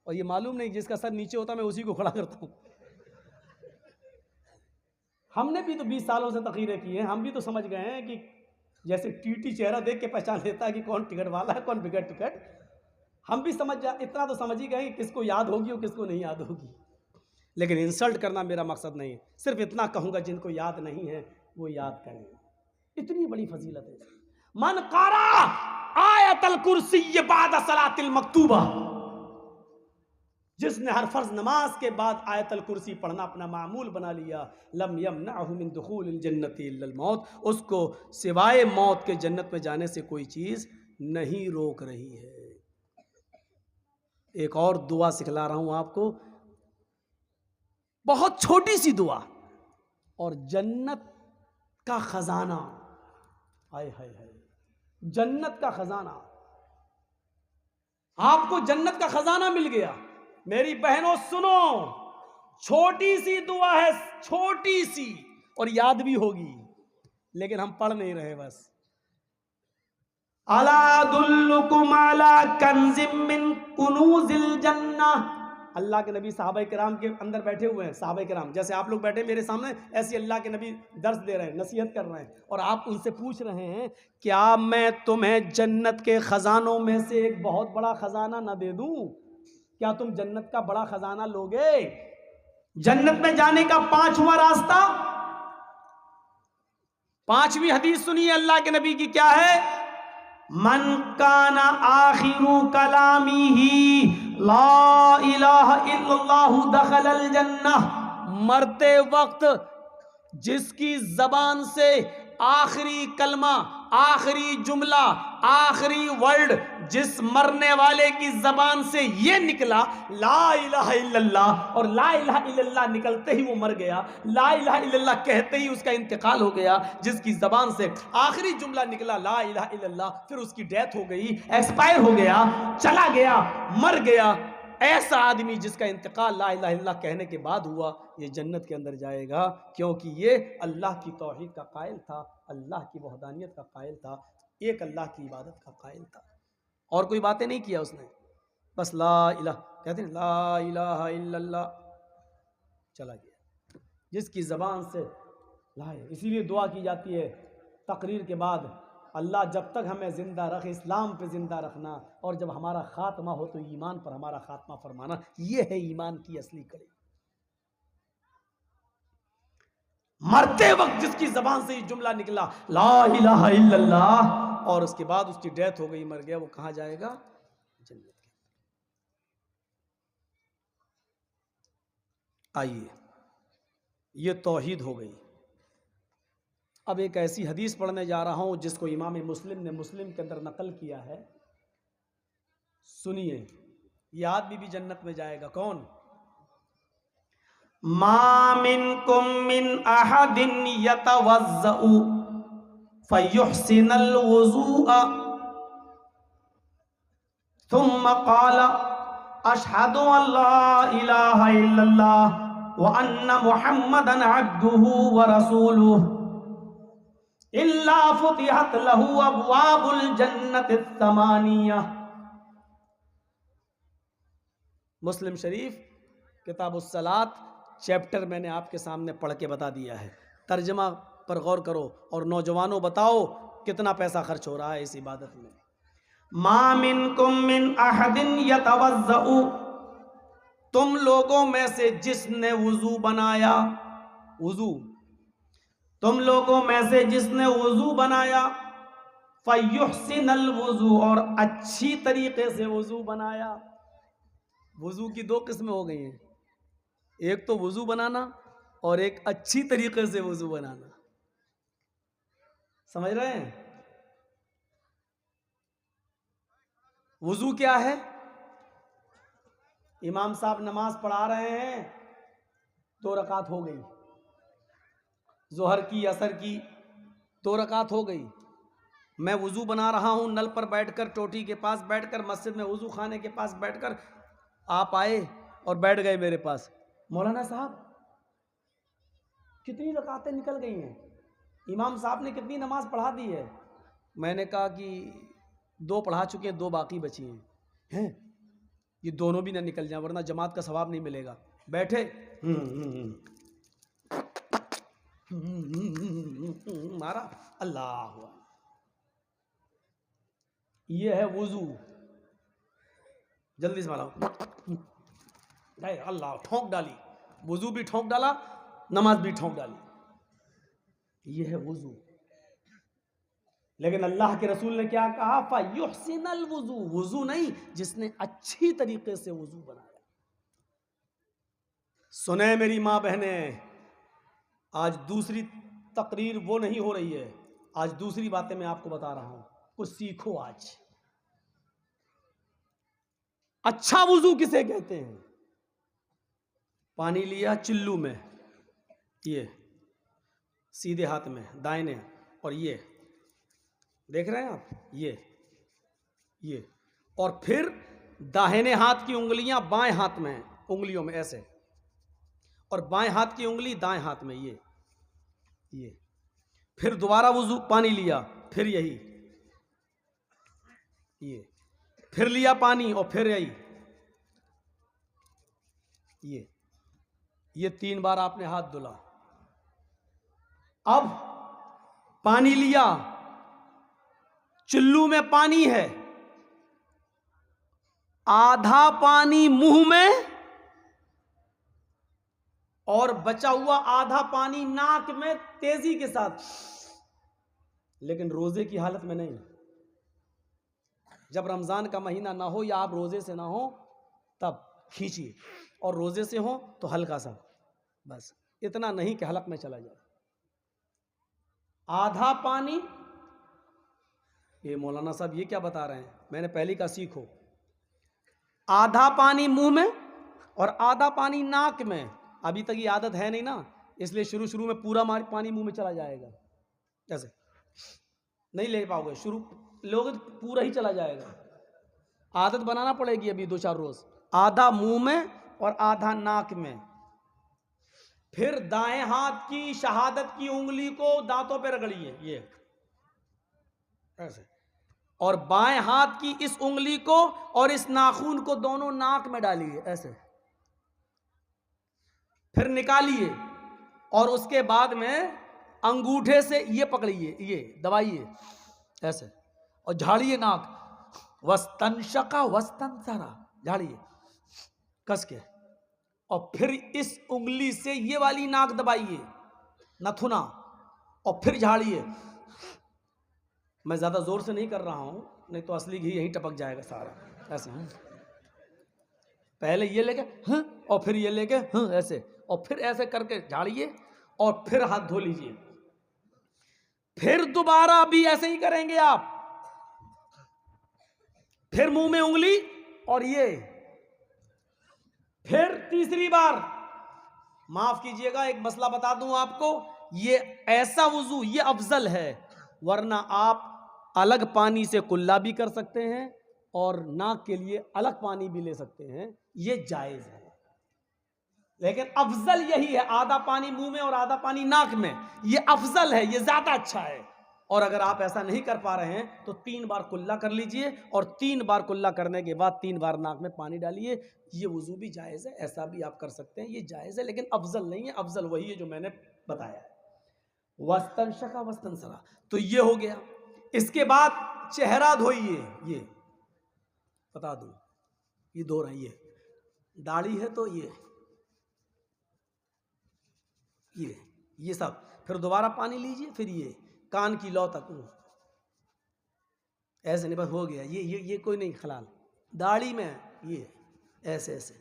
और ये मालूम नहीं जिसका सर नीचे होता मैं उसी को खड़ा करता हूँ। हमने भी तो 20 सालों से तकरीरें की हैं, हम भी तो समझ गए हैं कि जैसे टीटी चेहरा देख के पहचान लेता है कि कौन टिकट वाला है कौन बिगड़ टिकट, हम भी इतना तो समझ ही गए कि किसको याद होगी और किसको नहीं याद होगी। लेकिन इंसल्ट करना मेरा मकसद नहीं है, सिर्फ इतना कहूँगा जिनको याद नहीं है वो याद करें, इतनी बड़ी फजीलत है। मन कारा आयतल कुर्सी बाद सलातिल मकतूबा, जिसने हर फर्ज नमाज के बाद आयतल कुर्सी पढ़ना अपना मामूल बना लिया, लम यमनअहु मिन दुखूलिल जन्नति इल्लल मौत, उसको सिवाय मौत के जन्नत में जाने से कोई चीज नहीं रोक रही है। एक और दुआ सिखला रहा हूं आपको, बहुत छोटी सी दुआ, और जन्नत का खजाना, हाय हाय हाय, जन्नत का खजाना, आपको जन्नत का खजाना मिल गया। मेरी बहनों सुनो, छोटी सी दुआ है, छोटी सी, और याद भी होगी, लेकिन हम पढ़ नहीं रहे बस। अला दुल्लुकुम अला कंजिम मिन कुनूजिल जन्नह, अल्लाह के नबी साहबा किराम के अंदर बैठे हुए हैं, साहबा किराम जैसे आप लोग बैठे मेरे सामने, ऐसे अल्लाह के नबी दर्स दे रहे हैं, नसीहत कर रहे हैं, और आप उनसे पूछ रहे हैं क्या मैं तुम्हें जन्नत के खजानों में से एक बहुत बड़ा खजाना ना दे दूं? क्या तुम जन्नत का बड़ा खजाना लोगे? जन्नत में जाने का 5वां रास्ता, 5वीं हदीस सुनिए अल्लाह के नबी की, क्या है? मन काना आखिरु कलामी ही ला इलाहा इल्लल्लाहु दखलल जन्नह, मरते वक्त जिसकी जबान से आखिरी कलमा, आखिरी जुमला, आखिरी वर्ड जिस मरने वाले की जबान से ये निकला ला इलाहा इल्लल्लाह, और ला इलाहा इल्लल्लाह निकलते ही वो मर गया, ला इलाहा इल्लल्लाह कहते ही उसका इंतकाल हो गया, जिसकी जबान से आखिरी जुमला निकला ला इलाहा इल्लल्लाह, फिर उसकी डेथ हो गई, एक्सपायर हो गया, चला गया, मर गया, ऐसा आदमी जिसका इंतकाल ला इलाहा इल्लल्लाह कहने के बाद हुआ, ये जन्नत के अंदर जाएगा, क्योंकि ये अल्लाह की तौहीद का कायल था, अल्लाह की वहदानियत का कायल था, एक अल्लाह की इबादत का कायल था, और कोई बातें नहीं किया उसने, बस ला इलाहा कहते हैं, ला इलाहा इल्लल्लाह, चला गया, जिसकी ज़बान से ला। इसीलिए दुआ की जाती है तकरीर के बाद, अल्लाह जब तक हमें ज़िंदा रख, इस्लाम पे ज़िंदा रखना, और जब हमारा ख़ात्मा हो तो ईमान पर हमारा ख़ात्मा फरमाना, ये है ईमान की असली कड़ी। मरते वक्त जिसकी ज़बान से ये जुमला निकला ला इलाहा इल्लल्लाह, और उसके बाद उसकी डेथ हो गई, मर गया, वो कहाँ जाएगा? जन्नत के। आइए, ये तौहीद हो गई। अब एक ऐसी हदीस पढ़ने जा रहा हूं जिसको इमाम मुस्लिम ने मुस्लिम के अंदर नकल किया है, सुनिए, ये आदमी भी जन्नत में जाएगा। कौन? मा मिनकुम मिन अहदिन यतवज़्ज़उ फयुहसिनुल वुज़ूअ, सुम्मा क़ाला अशहदु अल्ला इलाहा इल्लल्लाह व अन्ना मुहम्मदन अब्दुहु व रसूलुहु इल्ला फुतिहत लहू अबवाबुल जन्नति तमानिया। मुस्लिम शरीफ किताबुस सलात चैप्टर मैंने आपके सामने पढ़ के बता दिया है। तर्जमा पर गौर करो और नौजवानों बताओ कितना पैसा खर्च हो रहा है इस इबादत में। मा मिनकुम मिन अहदिन यतवज़्ज़उ, तुम लोगों में से जिसने वुजू बनाया, वुजू, तुम लोगों में से जिसने वुजू बनाया, फयुहसिनल वुजू, और अच्छी तरीके से वुजू बनाया। वुजू की दो किस्में हो गई हैं, एक तो वुजू बनाना और एक अच्छी तरीके से वुजू बनाना। समझ रहे हैं? वुजू क्या है? इमाम साहब नमाज पढ़ा रहे हैं, 2 रकात हो गई, जोहर की असर की 2 रकात हो गई। मैं वुजू बना रहा हूं, नल पर बैठकर, टोटी के पास बैठकर, मस्जिद में वुजू खाने के पास बैठकर आप आए और बैठ गए मेरे पास। मौलाना साहब कितनी रकातें निकल गई हैं, इमाम साहब ने कितनी नमाज पढ़ा दी है। मैंने कहा कि 2 पढ़ा चुके हैं, 2 बाकी बची हैं। ये दोनों भी ना निकल जाए वरना जमात का सवाब नहीं मिलेगा। बैठे मारा, अल्लाह, ये है वुजू। जल्दी से मारा, अल्लाह, ठोंक डाली, वुजू भी ठोंक डाला, नमाज भी ठोंक डाली। ये है वुजू। लेकिन अल्लाह के रसूल ने क्या कहा? फयुहसिनल वुजू, वुजू नहीं, जिसने अच्छी तरीके से वुजू बनाया। सुने मेरी माँ बहने, आज दूसरी तकरीर वो नहीं हो रही है, आज दूसरी बातें मैं आपको बता रहा हूं, कुछ सीखो आज। अच्छा वुजू किसे कहते हैं? पानी लिया चिल्लू में, ये सीधे हाथ में दाहिने, और ये देख रहे हैं आप, ये और फिर दाहिने हाथ की उंगलियां बाएं हाथ में, उंगलियों में ऐसे, और बाएं हाथ की उंगली दाएं हाथ में, ये फिर दोबारा वुजू, पानी लिया, फिर यही, ये फिर लिया पानी और फिर यही, ये 3 बार आपने हाथ धुला। अब पानी लिया, चिल्लू में पानी है, आधा पानी मुंह में और बचा हुआ आधा पानी नाक में तेजी के साथ, लेकिन रोजे की हालत में नहीं। जब रमजान का महीना ना हो या आप रोजे से ना हो तब खींचिए, और रोजे से हो तो हल्का सा, बस इतना नहीं कि हलक में चला जाए। आधा पानी, ये मौलाना साहब ये क्या बता रहे हैं? मैंने पहले का सीखो, आधा पानी मुंह में और आधा पानी नाक में। अभी तक ये आदत है नहीं ना, इसलिए शुरू में पूरा पानी मुंह में चला जाएगा, ऐसे नहीं ले पाओगे, शुरू लोगे तो पूरा ही चला जाएगा। आदत बनाना पड़ेगी अभी 2-4 रोज। आधा मुंह में और आधा नाक में। फिर दाएं हाथ की शहादत की उंगली को दांतों पे रगड़िए, ये ऐसे, और बाएं हाथ की इस उंगली को और इस नाखून को दोनों नाक में डालिए, ऐसे, फिर निकालिए, और उसके बाद में अंगूठे से ये पकड़िए, ये दबाइए ऐसे, और झाड़िए नाक, वस्तनशका वस्तनसरा, झाड़िए कस के, और फिर इस उंगली से ये वाली नाक दबाइए, नथुना, और फिर झाड़िए। मैं ज्यादा जोर से नहीं कर रहा हूं, नहीं तो असली घी यहीं टपक जाएगा सारा, ऐसे। पहले ये लेके और फिर ये लेके ऐसे, और फिर ऐसे करके झाड़िए, और फिर हाथ धो लीजिए। फिर दोबारा भी ऐसे ही करेंगे आप, फिर मुंह में उंगली और ये, फिर तीसरी बार। माफ कीजिएगा, एक मसला बता दूं आपको, ये ऐसा वुजू ये अफजल है, वरना आप अलग पानी से कुल्ला भी कर सकते हैं और नाक के लिए अलग पानी भी ले सकते हैं, ये जायज़ है। लेकिन अफजल यही है, आधा पानी मुंह में और आधा पानी नाक में, ये अफजल है, ये ज़्यादा अच्छा है। और अगर आप ऐसा नहीं कर पा रहे हैं तो 3 बार कुल्ला कर लीजिए और 3 बार कुल्ला करने के बाद 3 बार नाक में पानी डालिए। ये वुज़ू भी जायज़ है, ऐसा भी आप कर सकते हैं, ये जायज़ है, लेकिन अफजल नहीं है। अफजल वही है जो मैंने बताया है, वस्तनशका वस्तनसरा। तो ये हो गया। इसके बाद चेहरा धोइए, ये बता दूं, ये धो रहे हैं, ये दाढ़ी है तो ये सब, फिर दोबारा पानी लीजिए, फिर ये कान की लौ तक, ऐसे नहीं, बस हो गया। ये कोई नहीं खलाल, दाढ़ी में ये ऐसे ऐसे,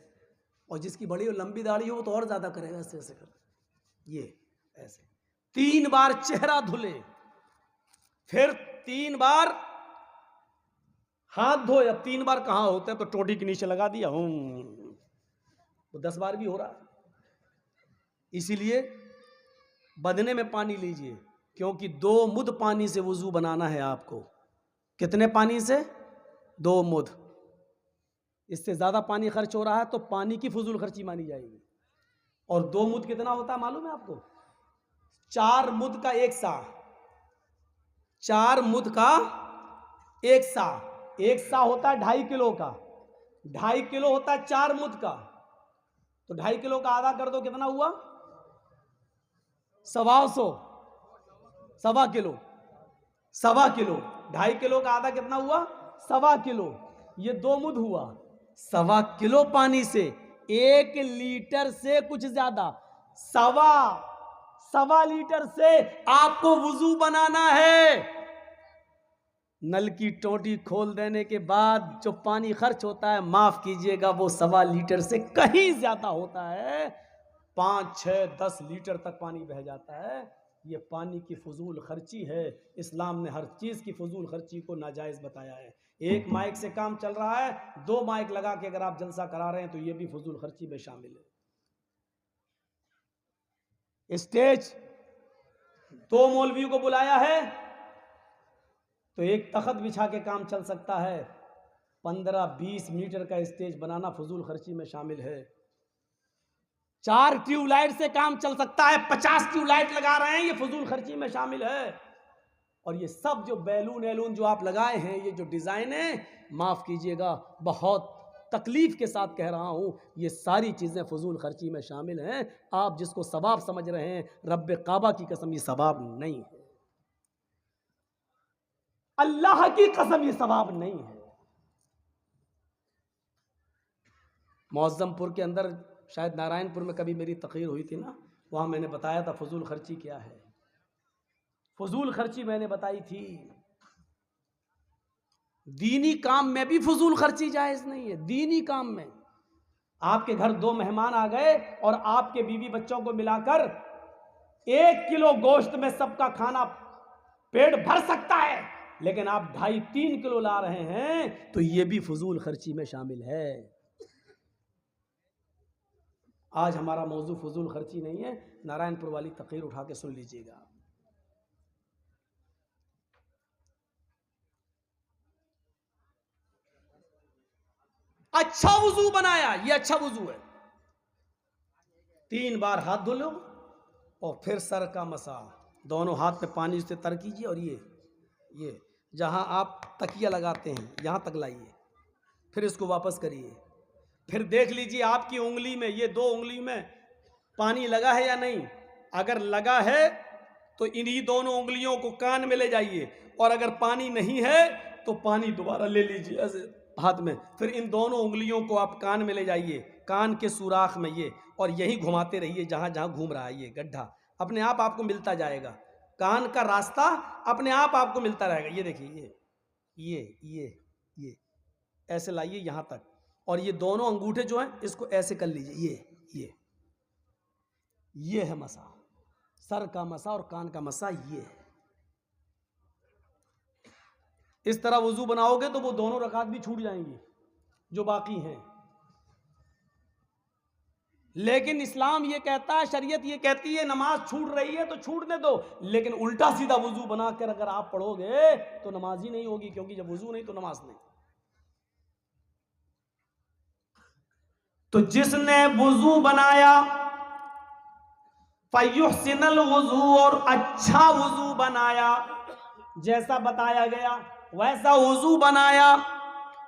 और जिसकी बड़ी और लंबी दाढ़ी हो वो तो और ज़्यादा करेगा, ऐसे ऐसे कर, ये ऐसे 3 बार चेहरा धुले, फिर 3 बार हाथ धोए। अब 3 बार कहाँ होते हैं, तो टोटी के नीचे लगा दिया, तो 10 बार भी हो रहा है। इसीलिए बदने में पानी लीजिए, क्योंकि 2 मुद पानी से वुजू बनाना है आपको। कितने पानी से? 2 मुद। इससे ज़्यादा पानी खर्च हो रहा है तो पानी की फजूल खर्ची मानी जाएगी। और 2 मुद कितना होता है मालूम है आपको? 4 मुद का 1 सा, 4 मुद का 1 सा। 1 सा होता है 2.5 किलो का, 2.5 किलो होता है 4 मुद का, तो 2.5 किलो का आधा कर दो, कितना हुआ? 125, 1.25 किलो, 1.25 किलो। 2.5 किलो का आधा कितना हुआ? 1.25 किलो। ये 2 मुद हुआ। 1.25 किलो पानी से 1 लीटर से कुछ ज्यादा, 1.25 लीटर से आपको वुजू बनाना है। नल की टोटी खोल देने के बाद जो पानी खर्च होता है, माफ कीजिएगा, वो 1.25 लीटर से कहीं ज्यादा होता है। 5, 6, 10 लीटर तक पानी बह जाता है। ये पानी की फजूल खर्ची है। इस्लाम ने हर चीज़ की फजूल खर्ची को नाजायज़ बताया है। एक माइक से काम चल रहा है, 2 माइक लगा के अगर आप जलसा करा रहे हैं तो ये भी फजूल खर्ची में शामिल है। स्टेज 2 मौलवियों को बुलाया है तो एक तख्त बिछा के काम चल सकता है। 15-20 मीटर का स्टेज बनाना फजूल खर्ची में शामिल है। 4 ट्यूबलाइट से काम चल सकता है, 50 ट्यूबलाइट लगा रहे हैं, ये फजूल खर्ची में शामिल है। और ये सब जो बैलून एलून जो आप लगाए हैं, ये जो डिज़ाइन है, माफ़ कीजिएगा, बहुत तकलीफ के साथ कह रहा हूँ, ये सारी चीज़ें फजूल खर्ची में शामिल हैं। आप जिसको सवाब समझ रहे हैं, रब्बे काबा की कसम ये सवाब नहीं है, अल्लाह की कसम ये सवाब नहीं है। मौज़्ज़मपुर के अंदर, शायद नारायणपुर में कभी मेरी तकरीर हुई थी ना, वहाँ मैंने बताया था फजूल खर्ची क्या है। फजूल खर्ची मैंने बताई थी। दीनी काम में भी फजूल खर्ची जायज़ नहीं है। दीनी काम में आपके घर 2 मेहमान आ गए और आपके बीवी बच्चों को मिलाकर 1 किलो गोश्त में सबका खाना पेट भर सकता है, लेकिन आप 2.5-3 किलो ला रहे हैं तो ये भी फजूल खर्ची में शामिल है। आज हमारा मौजू फजूल खर्ची नहीं है। नारायणपुर वाली तकरीर उठा के सुन लीजिएगा। अच्छा वुजू बनाया, ये अच्छा वुजू है। 3 बार हाथ धो लो और फिर सर का मसा, दोनों हाथ में पानी से तर कीजिए और ये जहां आप तकिया लगाते हैं यहां तक लाइए, फिर इसको वापस करिए। फिर देख लीजिए आपकी उंगली में, ये 2 उंगली में पानी लगा है या नहीं। अगर लगा है तो इन्हीं दोनों उंगलियों को कान में ले जाइए, और अगर पानी नहीं है तो पानी दोबारा ले लीजिए ऐसे हाथ में। फिर इन दोनों उंगलियों को आप कान में ले जाइए, कान के सुराख में ये, और यही घुमाते रहिए जहां जहां घूम रहा है ये गड्ढा, अपने आप आपको मिलता जाएगा। कान का रास्ता अपने आप आपको मिलता रहेगा। ये देखिए, ये ऐसे लाइए यहां तक, और ये दोनों अंगूठे जो हैं इसको ऐसे कर लीजिए। ये है मसा, सर का मसा और कान का मसा, ये है। इस तरह वुजू बनाओगे तो वो दोनों रकात भी छूट जाएंगी जो बाकी हैं। लेकिन इस्लाम ये कहता है, शरीयत ये कहती है, नमाज छूट रही है तो छूटने दो, लेकिन उल्टा सीधा वुजू बनाकर अगर आप पढ़ोगे तो नमाज ही नहीं होगी, क्योंकि जब वुजू नहीं तो नमाज नहीं। तो जिसने वुजू बनाया, फयुहसिनल वुजू, और अच्छा वुजू बनाया, जैसा बताया गया वैसा वुजू बनाया,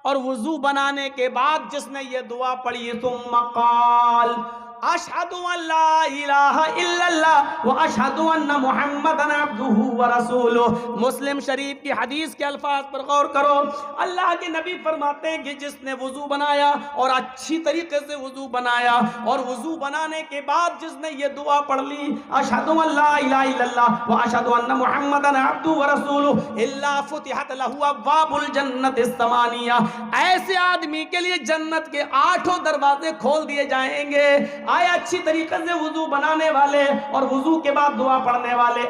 और वुजू बनाने के बाद जिसने ये दुआ पढ़ी, सुम्मा क़ाल अशहदु अल्ला इलाहा इल्लल्लाह व अशहदु अन्ना मुहम्मदन अब्दुहु व रसूलुहु। मुस्लिम शरीफ की हदीस के अल्फाज पर गौर करो। अल्लाह के नबी फरमाते हैं कि जिसने वुजू बनाया और अच्छी तरीके से वुजू बनाया, और वुजू बनाने के बाद जिसने ये दुआ पढ़ ली, अशहदु अल्ला इलाहा इल्लल्लाह व अशहदु अन्ना मुहम्मदन अब्दुहु व रसूलुहु, इल्ला फुतिहत लहु अब्वाबुल जन्नतिस समानिया, ऐसे आदमी के लिए जन्नत के 8 दरवाजे खोल दिए जाएंगे। आए अच्छी तरीके से वुजू बनाने वाले और वुजू के बाद दुआ पढ़ने वाले,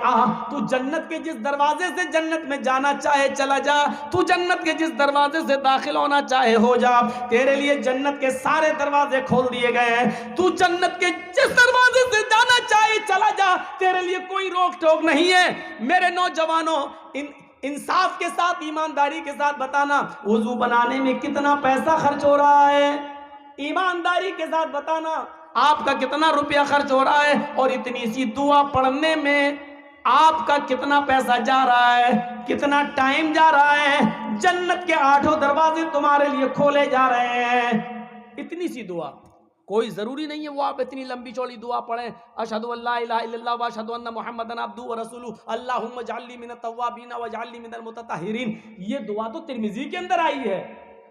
तू जन्नत के जिस दरवाजे से जन्नत में जाना चाहे चला जा, तू जन्नत के जिस दरवाजे से दाखिल होना चाहे हो जा, तेरे लिए जन्नत के सारे दरवाजे खोल दिए गए हैं। तू जन्नत के जिस दरवाजे से जाना चाहे चला जा, तेरे लिए कोई रोक टोक नहीं है। मेरे नौजवानों, इंसाफ के साथ, ईमानदारी के साथ बताना, वुजू बनाने में कितना पैसा खर्च हो रहा है, ईमानदारी के साथ बताना आपका कितना रुपया खर्च हो रहा है, और इतनी सी दुआ पढ़ने में आपका कितना पैसा जा रहा है, कितना टाइम जा रहा है। जन्नत के 8 दरवाजे तुम्हारे लिए खोले जा रहे हैं। इतनी सी दुआ, कोई जरूरी नहीं है वो आप इतनी लंबी चौड़ी दुआ पढ़ें, अशहदु अल्ला इलाहा इल्लल्लाह व अशहदु अन्ना मुहम्मदन अब्दुहु व रसूलुहु, अल्लाहुम्मा जअलनी मिनत तव्वाबीन व जअलनी मिनल मुततहिरीन। ये दुआ तो तिर्मिज़ी के अंदर आई है।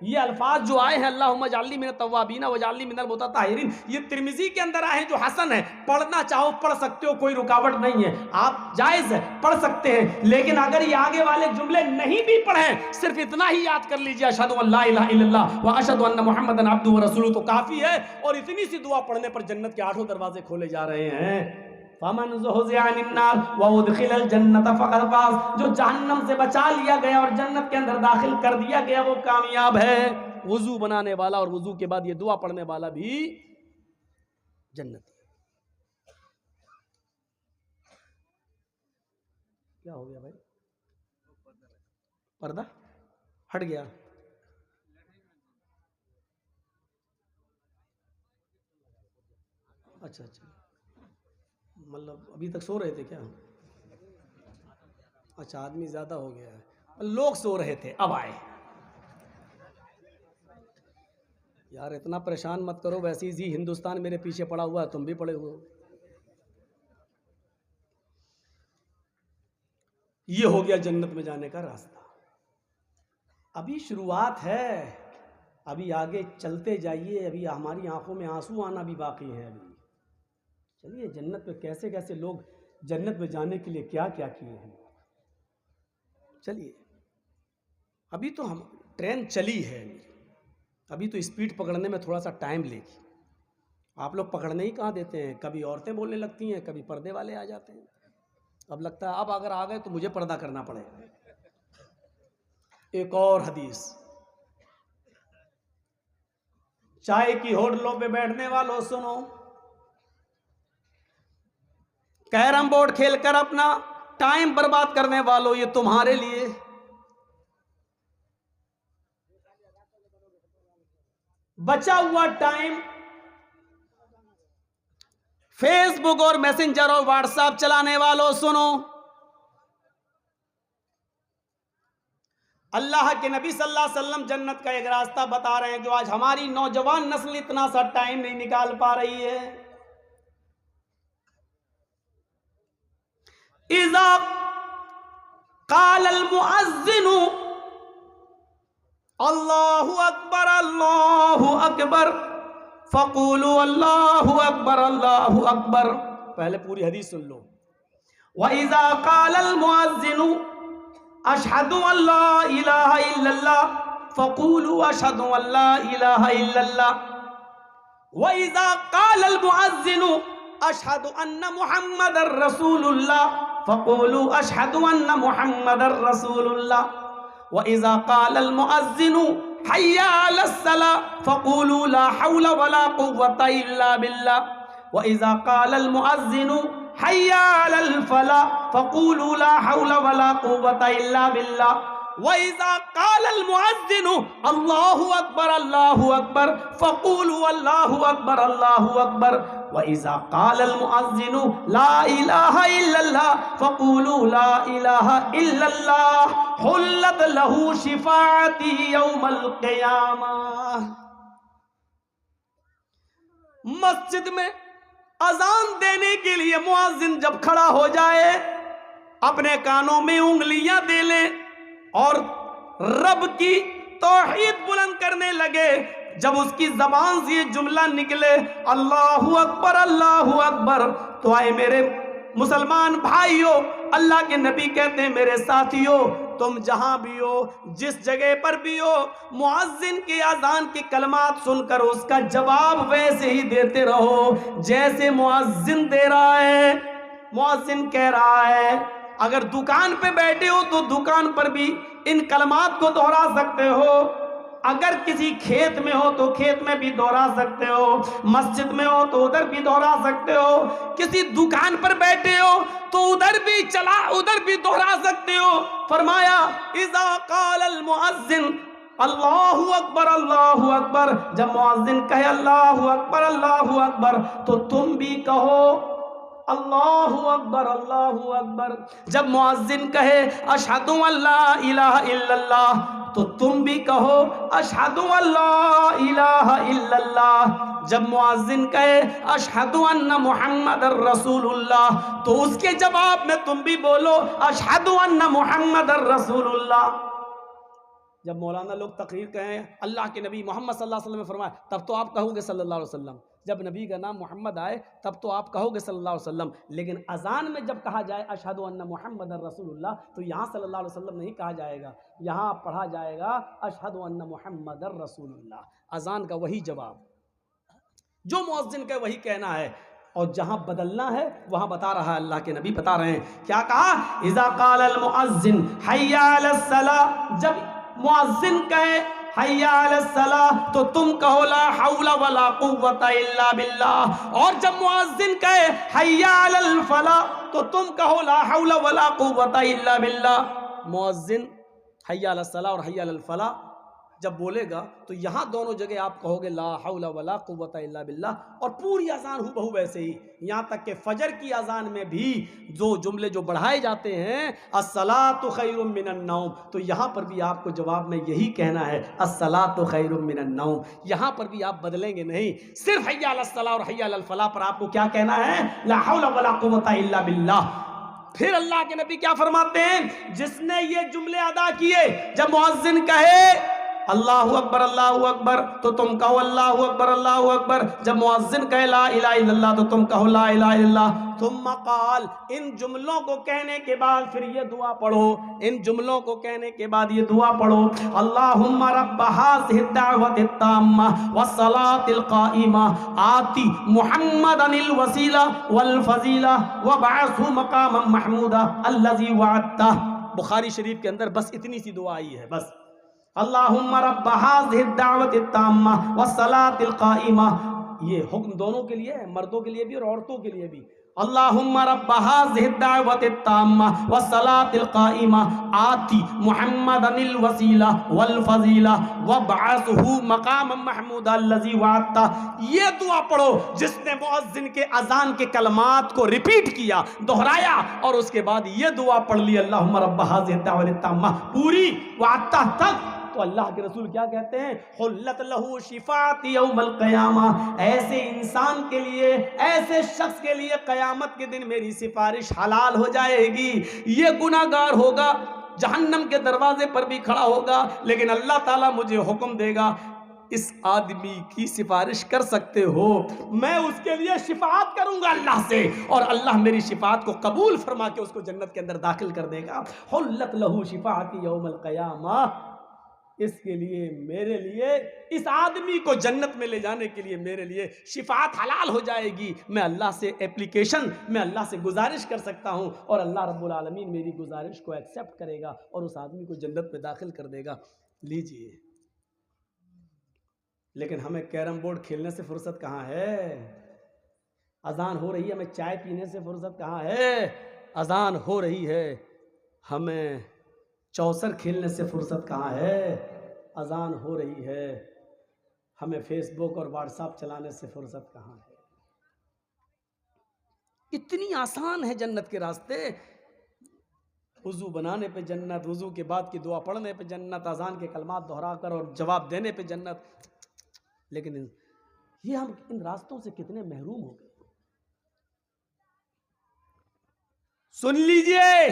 ये अल्फाज जो आए हैं, अल्लाहुम्मा जअलनी मिनत तव्वाबीन व जअलनी मिनल मुततहिरीन, ये तिर्मिज़ी के अंदर आए हैं, जो हसन है। पढ़ना चाहो पढ़ सकते हो, कोई रुकावट नहीं है, आप जायज़ है पढ़ सकते हैं। लेकिन अगर ये आगे वाले जुमले नहीं भी पढ़ें, सिर्फ इतना ही याद कर लीजिए, अशहदु अल्ला इलाहा इल्लल्लाह व अशहदु अन्ना मुहम्मदन अब्दुहु व रसूलुहु, तो काफ़ी है। और इतनी सी दुआ पढ़ने पर जन्नत के 8 दरवाजे खोले जा रहे हैं। फमन ज़ुहज़िया अनिन नार व उदखिलल जन्नत फ़क़द फ़ाज़, जो जहन्नम से बचा लिया गया और जन्नत के अंदर दाखिल कर दिया गया, वो कामयाब है। वुजू बनाने वाला और वुजू के बाद ये दुआ पढ़ने वाला भी जन्नत। क्या हो गया भाई? पर्दा हट गया। अच्छा अच्छा, मतलब अभी तक सो रहे थे क्या? अच्छा, आदमी ज्यादा हो गया है, लोग सो रहे थे अब आए। यार इतना परेशान मत करो, वैसे ही जी हिंदुस्तान मेरे पीछे पड़ा हुआ है, तुम भी पड़े हुए हो। ये हो गया जन्नत में जाने का रास्ता। अभी शुरुआत है, अभी आगे चलते जाइए, अभी हमारी आंखों में आंसू आना भी बाकी है। अभी चलिए, जन्नत में कैसे कैसे लोग जन्नत में जाने के लिए क्या क्या किए हैं। चलिए, अभी तो हम ट्रेन चली है, अभी तो स्पीड पकड़ने में थोड़ा सा टाइम लेगी। आप लोग पकड़ने ही कहाँ देते हैं, कभी औरतें बोलने लगती हैं, कभी पर्दे वाले आ जाते हैं। अब लगता है अब अगर आ गए तो मुझे पर्दा करना पड़ेगा। एक और हदीस, चाय की होटलों पे बैठने वालों सुनो, कैरम बोर्ड खेलकर अपना टाइम बर्बाद करने वालों, ये तुम्हारे लिए बचा हुआ टाइम फेसबुक और मैसेंजर और व्हाट्सएप चलाने वालों सुनो, अल्लाह के नबी सल्लल्लाहु अलैहि वसल्लम जन्नत का एक रास्ता बता रहे हैं, जो आज हमारी नौजवान नस्ल इतना सा टाइम नहीं निकाल पा रही है। इज़ा क़ालल मुअज़्ज़िनु अल्लाहु अकबर फ़क़ूलू अल्लाहु अकबर। पहले पूरी हदीस सुन लो। व इज़ा क़ालल मुअज़्ज़िनु अशहदु अल्ला इलाहा इल्लल्लाह फ़क़ूलू अशहदु अल्ला इलाहा इल्लल्लाह। व इज़ा क़ालल मुअज़्ज़िनु अशहदु अन्ना मुहम्मदर रसूलुल्लाह फ़क़ूलू अशहदु अन्ना मुहम्मदर रसूलुल्लाह। व इज़ा क़ालल मुअज़्ज़िनु हय्या अलस सलाह फ़क़ूलू ला हौला वला कुव्वता इल्ला बिल्लाह। व इज़ा क़ालल मुअज़्ज़िनु हय्या अलल फलाह फ़क़ूलू ला हौला वला कुव्वता इल्ला बिल्लाह। वइज़ा क़ालल मुअज़्ज़िनु अल्लाहु अकबर फ़क़ूलू अल्लाहु अकबर वइज़ा क़ालल मुअज़्ज़िनु ला इलाहा इल्लल्लाह फ़क़ूलू ला इलाहा इल्लल्लाह हुल्लत लहू शिफ़ाअती यौमल क़ियामह। मस्जिद में अजान देने के लिए मुअज़्ज़िन जब खड़ा हो जाए, अपने कानों में उंगलियां दे ले और रब की तौहीद बुलंद करने लगे, जब उसकी जबान से ये जुमला निकले अल्लाहु अकबर, तो आए मेरे मुसलमान भाइयों, अल्लाह के नबी कहते हैं मेरे साथियों, तुम जहां भी हो, जिस जगह पर भी हो, मुअज़्ज़िन के अजान के कलमात सुनकर उसका जवाब वैसे ही देते रहो जैसे मुअज़्ज़िन दे रहा है। मुअज़्ज़िन कह रहा है, अगर दुकान पे बैठे हो तो दुकान पर भी इन कलमात को दोहरा सकते हो, अगर किसी खेत में हो तो खेत में भी दोहरा सकते हो, मस्जिद में हो तो उधर भी दोहरा सकते हो, किसी दुकान पर बैठे हो तो उधर भी दोहरा सकते हो। फरमाया इज़ा क़ालल मुअज़्ज़िन अल्लाहु अकबर, जब मुअज़्ज़िन कहे अल्लाहु अकबर तो तुम भी कहो अल्लाहु अकबर। जब मुअज़्ज़िन कहे अशहदु अल्ला इलाहा इल्लल्लाह तो तुम भी कहो अशहदु अल्ला इलाहा इल्लल्लाह। जब मुअज़्ज़िन कहे अशहदु अन्ना मुहम्मदर रसूलुल्लाह तो उसके जवाब में तुम भी बोलो अशहदु अन्ना मुहम्मदर रसूलुल्लाह। जब मौलाना लोग तकरीर कहें अल्लाह के नबी मोहम्मद सल्लल्लाहु अलैहि वसल्लम फरमाए, तब तो आप कहोगे सल्लल्लाहु अलैहि वसल्लम। जब नबी का नाम मोहम्मद आए तब तो आप कहोगे सल्लल्लाहु अलैहि वसल्लम। लेकिन अजान में जब कहा जाए अशहदु अन्ना मुहम्मदर रसूलुल्लाह तो यहाँ सल्लल्लाहु अलैहि वसल्लम नहीं कहा जाएगा, यहाँ पढ़ा जाएगा अशहदु अन्ना मुहम्मदर रसूलुल्लाह। अजान का वही जवाब जो मुअज़्ज़िन का वही कहना है, और जहां बदलना है वहां बता रहा है, अल्लाह के नबी बता रहे हैं क्या कहा, इज़ा क़ालल मुअज़्ज़िन हय्या अलस सलाह, जब मुअज़्ज़िन कहे हय्या अलस सलाह तो तुम कहो ला हौला वला कुव्वता इल्ला बिल्लाह, और जब मुअज़्ज़िन कहे हय्या अलल फलाह तो तुम कहो ला हौला वला कुव्वता इल्ला बिल्लाह। मुअज़्ज़िन हय्या अलस सलाह और हय्या अलल फलाह जब बोलेगा तो यहाँ दोनों जगह आप कहोगे ला हौला वला कुव्वता इल्ला बिल्लाह, और पूरी अजान हूबहू वैसे ही, यहाँ तक कि फजर की अजान में भी जो जुमले जो बढ़ाए जाते हैं अस्सलातु खैरुम मिनन नौम, तो यहाँ पर भी आपको जवाब में यही कहना है अस्सलातु खैरुम मिनन नौम। यहाँ पर भी आप बदलेंगे नहीं, सिर्फ हय्या अलस सलाह और हय्या अलल फलाह पर आपको क्या कहना है, ला हौला वला कुव्वता इल्ला बिल्लाह। फिर अल्लाह के नबी क्या फरमाते हैं, जिसने ये जुमले अदा किए, जब मुअज़्ज़िन कहे अल्लाहु अकबर तो तुम कहो अल्लाहु अकबर। जब मुअज़्ज़िन कहे ला इलाहा इल्लल्लाह तो तुम कहो ला इलाहा इल्लल्लाह। तुम्मा क़ाल, इन जुमलों को कहने के बाद फिर ये दुआ पढ़ो, इन जुमलों को कहने के बाद ये दुआ पढ़ो, अल्लाहुम्मा रब्ब हाज़िहि दाअवति ताम्मा वस्सलातिल क़ाइमा आति मुहम्मदनिल वसीला वल फज़ीला वबअसहु मक़ामम महमूदा अल्लज़ी वअदता। बुखारी शरीफ के अंदर बस इतनी सी दुआ आई है, बस अल्लाहुम्मा रब्ब हाज़िहि दाअवति ताम्मा वस्सलातिल क़ाइमा। ये हुक्म दोनों के लिए है, मर्दों के लिए भी और औरतों के लिए भी। अल्लाहुम्मा रब्ब हाज़िहि दाअवति ताम्मा वस्सलातिल क़ाइमा आति मुहम्मदनिल वसीला वल फज़ीला वबअसहु मक़ामम महमूदा अल्लज़ी वअदता। ये दुआ पढ़ो जिसने मुअज़्ज़िन के अज़ान के कलमात को रिपीट किया, दोहराया, और उसके बाद ये दुआ पढ़ ली अल्लाहुम्मा रब्ब हाज़िहि दाअवति ताम्मा पूरी वअदता तक। तो अल्लाह के रसूल क्या कहते हैं, हुल्लत लहू शिफाअती यौमल क़ियामा, ऐसे इंसान के लिए, ऐसे शख्स के लिए क़यामत के दिन मेरी सिफारिश हलाल हो जाएगी। ये गुनाहगार होगा, जहन्नम के दरवाजे पर भी खड़ा होगा, लेकिन अल्लाह ताला मुझे हुक्म देगा इस आदमी की सिफारिश कर सकते हो, मैं उसके लिए शिफाअत करूंगा अल्लाह से, और अल्लाह मेरी शिफाअत को कबूल फरमा के उसको जन्नत के अंदर दाखिल कर देगा। हुल्लत लहू शिफाअती यौमल क़ियामा, इसके लिए, मेरे लिए, इस आदमी को जन्नत में ले जाने के लिए मेरे लिए शिफाअत हलाल हो जाएगी। मैं अल्लाह से एप्लीकेशन, मैं अल्लाह से गुजारिश कर सकता हूँ, और अल्लाह रब्बुल आलमीन मेरी गुजारिश को एक्सेप्ट करेगा और उस आदमी को जन्नत में दाखिल कर देगा। लीजिए, लेकिन हमें कैरम बोर्ड खेलने से फुर्सत कहाँ है, अजान हो रही है, हमें चाय पीने से फुर्सत कहाँ है, अजान हो रही है, हमें चौसर खेलने से फुर्सत कहाँ है, अजान हो रही है, हमें फेसबुक और व्हाट्सएप चलाने से फुर्सत कहाँ है। इतनी आसान है जन्नत के रास्ते। वुजू बनाने पे जन्नत, वुजू के बाद की दुआ पढ़ने पे जन्नत, अजान के कलमात दोहराकर और जवाब देने पे जन्नत। लेकिन ये हम इन रास्तों से कितने महरूम हो गए। सुन लीजिए,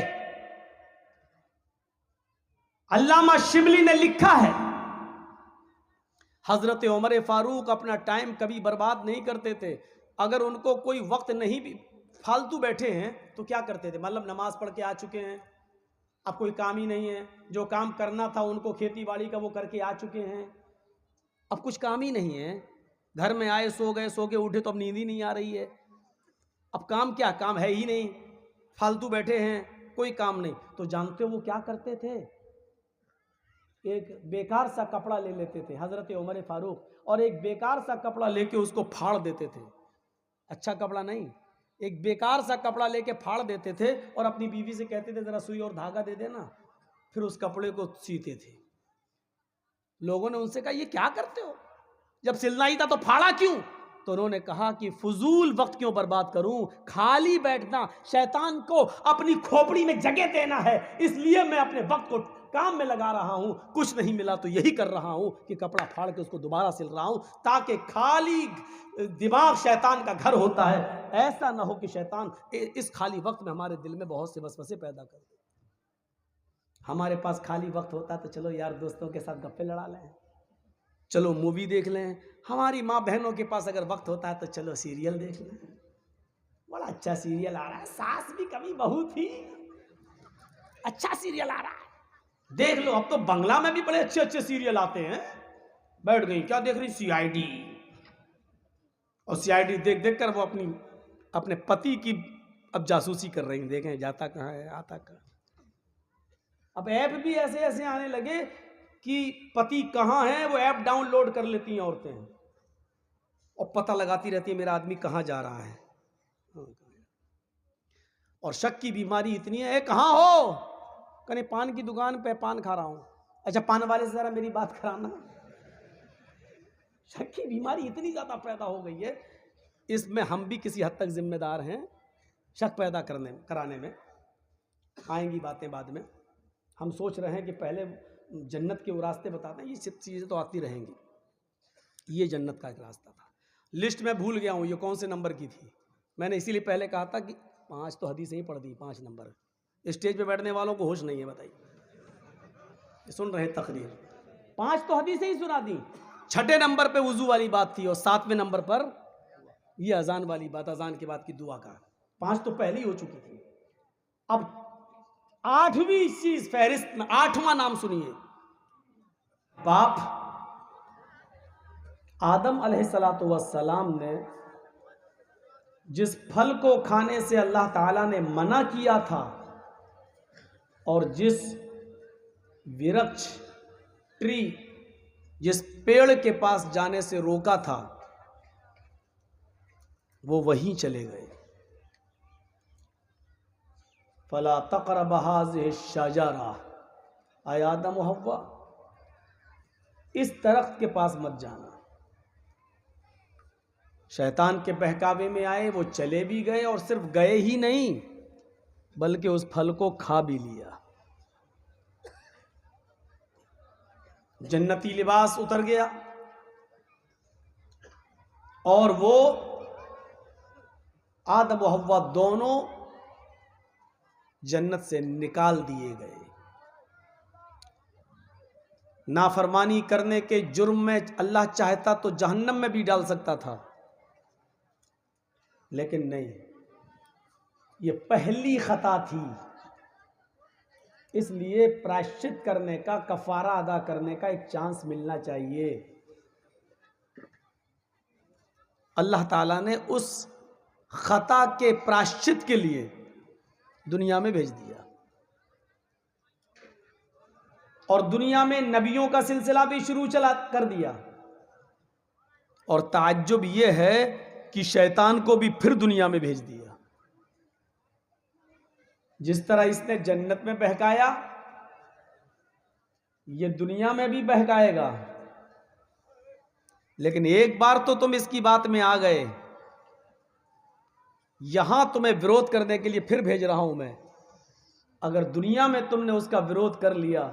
अल्लामा शिबली ने लिखा है, हजरत उमर फारूक अपना टाइम कभी बर्बाद नहीं करते थे। अगर उनको कोई वक्त नहीं भी, फालतू बैठे हैं तो क्या करते थे, मतलब नमाज पढ़ के आ चुके हैं, अब कोई काम ही नहीं है, जो काम करना था उनको खेती बाड़ी का वो करके आ चुके हैं, अब कुछ काम ही नहीं है, घर में आए सो गए, सो के उठे तो अब नींद ही नहीं आ रही है, अब काम क्या, काम है ही नहीं, फालतू बैठे हैं, कोई काम नहीं। तो जानते हो वो क्या करते थे, एक बेकार सा कपड़ा ले लेते थे हजरत उमर फारूक, और एक बेकार सा कपड़ा लेके उसको फाड़ देते थे। अच्छा कपड़ा नहीं, एक बेकार सा कपड़ा लेके फाड़ देते थे और अपनी बीवी से कहते थे जरा सुई और धागा दे देना, फिर उस कपड़े को सीते थे। लोगों ने उनसे कहा ये क्या करते हो, जब सिलना ही था तो फाड़ा क्यों? तो उन्होंने कहा कि फजूल वक्त क्यों बर्बाद करूं, खाली बैठना, शैतान को अपनी खोपड़ी में जगह देना है, इसलिए मैं अपने वक्त को काम में लगा रहा हूं, कुछ नहीं मिला तो यही कर रहा हूं कि कपड़ा फाड़ के उसको दोबारा सिल रहा हूं, ताकि खाली दिमाग शैतान का घर होता है, ऐसा ना हो कि शैतान इस खाली वक्त में हमारे दिल में बहुत से वसवसे पैदा कर दे। हमारे पास खाली वक्त होता तो चलो यार दोस्तों के साथ गप्पे लड़ा लें, चलो मूवी देख लें, हमारी माँ बहनों के पास अगर वक्त होता है तो चलो सीरियल देख लें, बड़ा अच्छा सीरियल आ रहा है, सास भी कभी बहू थी, अच्छा सीरियल आ रहा है, देख लो। अब तो बंगला में भी बड़े अच्छे अच्छे सीरियल आते हैं। बैठ गई, क्या देख रही, सीआईडी, और सीआईडी देख देख कर वो अपने पति की अब जासूसी कर रही, देखें जाता कहाँ है आता कहाँ। अब ऐप भी ऐसे ऐसे आने लगे कि पति कहाँ है वो ऐप डाउनलोड कर लेती हैं औरतें और पता लगाती रहती है मेरा आदमी कहाँ जा रहा है। और शक की बीमारी इतनी है, कहाँ हो, कहीं पान की दुकान पे पान खा रहा हूं, अच्छा पान वाले से जरा मेरी बात कराना। शक की बीमारी इतनी ज्यादा पैदा हो गई है, इसमें हम भी किसी हद तक जिम्मेदार हैं, शक पैदा कराने में। आएंगी बातें बाद में, हम सोच रहे हैं कि पहले जन्नत के वो रास्ते बताते हैं, ये सब चीज़ें तो आती रहेंगी। ये जन्नत का एक रास्ता था, लिस्ट में भूल गया हूँ ये कौन से नंबर की थी, मैंने इसीलिए पहले कहा था कि 5 तो हदीसें ही पढ़ दी, 5 नंबर। स्टेज पे बैठने वालों को होश नहीं है, बताइए, सुन रहे तकरीर, 5 तो हदीसें ही सुना दी। 6ठे नंबर पे वुजू वाली बात थी और 7वें नंबर पर ये अजान वाली बात, अजान के बाद की दुआ का। 5 तो पहले ही हो चुकी थी। अब 8वीं चीज फहरिस्त में, 8वां नाम सुनिए। बाप आदम अलैहिस्सलातु वस्सलाम ने जिस फल को खाने से अल्लाह ताला ने मना किया था और जिस वृक्ष ट्री, जिस पेड़ के पास जाने से रोका था, वो वहीं चले गए। फला तक़रब हाज़िहि शजरा, आय आदम व हव्वा, इस दरख्त के पास मत जाना। शैतान के बहकावे में आए, वो चले भी गए और सिर्फ गए ही नहीं बल्कि उस फल को खा भी लिया। जन्नती लिबास उतर गया और वो आदम व हव्वा दोनों जन्नत से निकाल दिए गए। नाफरमानी करने के जुर्म में अल्लाह चाहता तो जहन्नम में भी डाल सकता था, लेकिन नहीं, ये पहली खता थी, इसलिए प्रायश्चित करने का, कफारा अदा करने का एक चांस मिलना चाहिए। अल्लाह ताला ने उस खता के प्रायश्चित के लिए दुनिया में भेज दिया और दुनिया में नबियों का सिलसिला भी शुरू चला कर दिया। और ताज्जुब यह है कि शैतान को भी फिर दुनिया में भेज दिया। जिस तरह इसने जन्नत में बहकाया, ये दुनिया में भी बहकाएगा, लेकिन एक बार तो तुम इसकी बात में आ गए, यहां तुम्हें विरोध करने के लिए फिर भेज रहा हूं मैं। अगर दुनिया में तुमने उसका विरोध कर लिया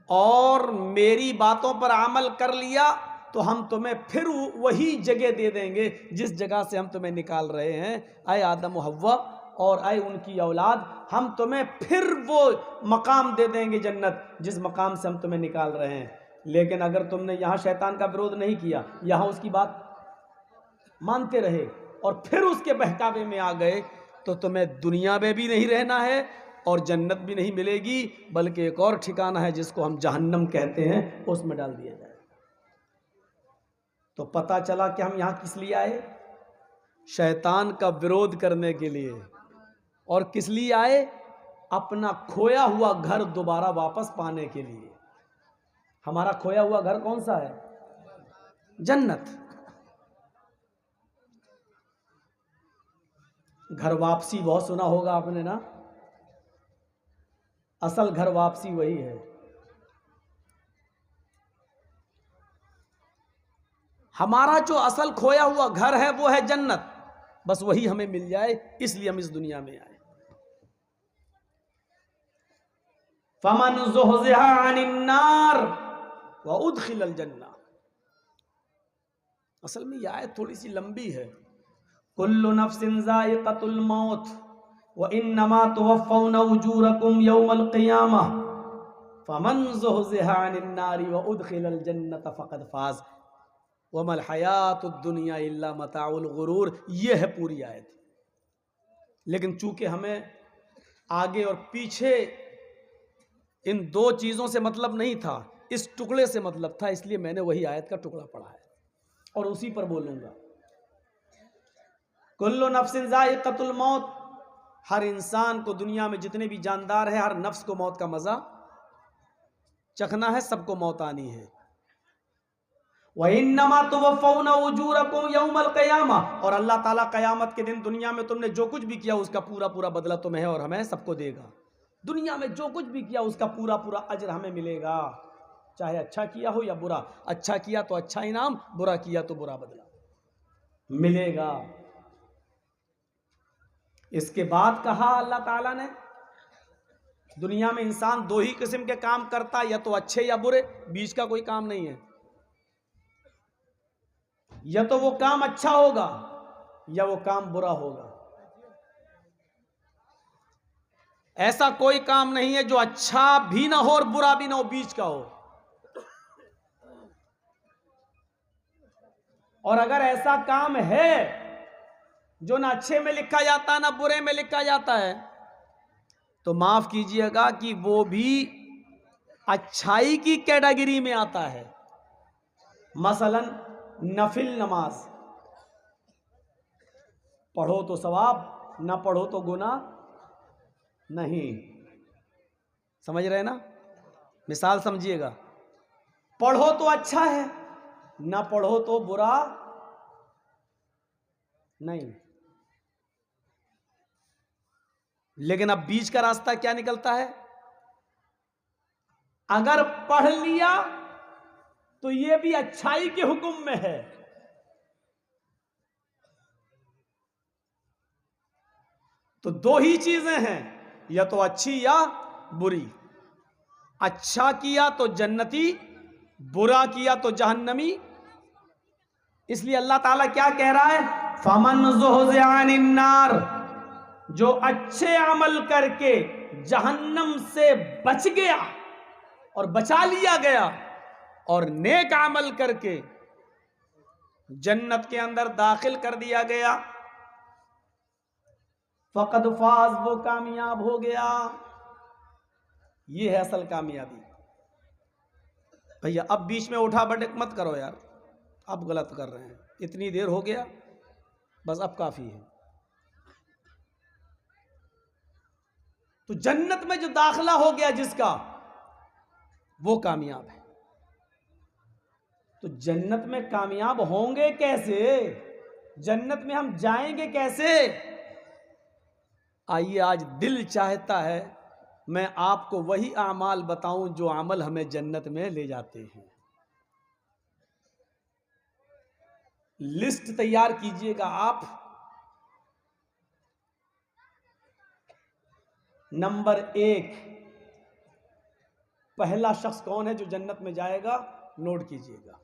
और मेरी बातों पर अमल कर लिया, तो हम तुम्हें फिर वही जगह दे देंगे जिस जगह से हम तुम्हें निकाल रहे हैं। आए आदम और हव्वा और आए उनकी औलाद, हम तुम्हें फिर वो मकाम दे देंगे जन्नत जिस मकाम से हम तुम्हें निकाल रहे हैं। लेकिन अगर तुमने यहाँ शैतान का विरोध नहीं किया, यहाँ उसकी बात मानते रहे और फिर उसके बहकावे में आ गए, तो तुम्हें दुनिया में भी नहीं रहना है और जन्नत भी नहीं मिलेगी, बल्कि एक और ठिकाना है जिसको हम जहन्नम कहते हैं, उसमें डाल दिया जाए। तो पता चला कि हम यहाँ किस लिए आए? शैतान का विरोध करने के लिए। और किस लिए आए? अपना खोया हुआ घर दोबारा वापस पाने के लिए। हमारा खोया हुआ घर कौन सा है? जन्नत। घर वापसी बहुत सुना होगा आपने ना, असल घर वापसी वही है। हमारा जो असल खोया हुआ घर है वो है जन्नत, बस वही हमें मिल जाए, इसलिए हम इस दुनिया में आए। फमन ज़ुहज़िहा अनिन नार व उदखिलल जन्नह। असल में यह आयत थोड़ी सी लंबी है। कुल्लु नफ्सिन ज़ाइक़तुल मौत व इन्नमा तुवफ़्फ़ौना उजूरकुम यौमल क़ियामह फमन ज़ुहज़िहा अनिन नारि व उदखिलल जन्नत फ़क़द फ़ाज़ वमल हयातुद दुनिया इल्ला मताउल गुरूर। ये है पूरी आयत। लेकिन चूंकि हमें आगे और पीछे इन दो चीज़ों से मतलब नहीं था, इस टुकड़े से मतलब था, इसलिए मैंने वही आयत का टुकड़ा पढ़ा है और उसी पर बोलूँगा। कुल्लु नफ्सिन ज़ाइक़तुल मौत, हर इंसान को, दुनिया में जितने भी जानदार हैं, हर नफ्स को मौत का मज़ा चखना है, सबको मौत आनी है। वइन्नमा तुवफ़्फ़ौना उजूरकुम यौमल क़ियामह, और अल्लाह ताला क़यामत के दिन दुनिया में तुमने जो कुछ भी किया उसका पूरा पूरा बदला तुम्हें और हमें सबको देगा। दुनिया में जो कुछ भी किया उसका पूरा पूरा अजर हमें मिलेगा, चाहे अच्छा किया हो या बुरा। अच्छा किया तो अच्छा इनाम, बुरा किया तो बुरा बदला मिलेगा। इसके बाद कहा अल्लाह ताला ने, दुनिया में इंसान दो ही किस्म के काम करता, या तो अच्छे या बुरे, बीच का कोई काम नहीं है। या तो वो काम अच्छा होगा या वो काम बुरा होगा। ऐसा कोई काम नहीं है जो अच्छा भी ना हो और बुरा भी ना हो, बीच का हो। और अगर ऐसा काम है जो ना अच्छे में लिखा जाता है ना बुरे में लिखा जाता है, तो माफ कीजिएगा कि वो भी अच्छाई की कैटेगरी में आता है। मसलन नफिल नमाज, पढ़ो तो सवाब, ना पढ़ो तो गुनाह नहीं। समझ रहे ना? मिसाल समझिएगा, पढ़ो तो अच्छा है, ना पढ़ो तो बुरा नहीं। लेकिन अब बीच का रास्ता क्या निकलता है? अगर पढ़ लिया तो ये भी अच्छाई के हुक्म में है, तो दो ही चीजें हैं, या तो अच्छी या बुरी। अच्छा किया तो जन्नती, बुरा किया तो जहन्नमी। इसलिए अल्लाह ताला क्या कह रहा है? फमन ज़ुहज़िहा अनिन नार, जो अच्छे अमल करके जहन्नम से बच गया और बचा लिया गया, और नेक अमल करके जन्नत के अंदर दाखिल कर दिया गया, फ़क़द फ़ाज़, वो कामयाब हो गया। ये है असल कामयाबी। भैया अब बीच में उठा बैठ मत करो यार, अब गलत कर रहे हैं, इतनी देर हो गया, बस अब काफी है। तो जन्नत में जो दाखिला हो गया जिसका, वो कामयाब है। तो जन्नत में कामयाब होंगे कैसे? जन्नत में हम जाएंगे कैसे? आइए, आज दिल चाहता है मैं आपको वही आमाल बताऊं जो अमल हमें जन्नत में ले जाते हैं। लिस्ट तैयार कीजिएगा आप। नंबर 1, पहला शख्स कौन है जो जन्नत में जाएगा, नोट कीजिएगा।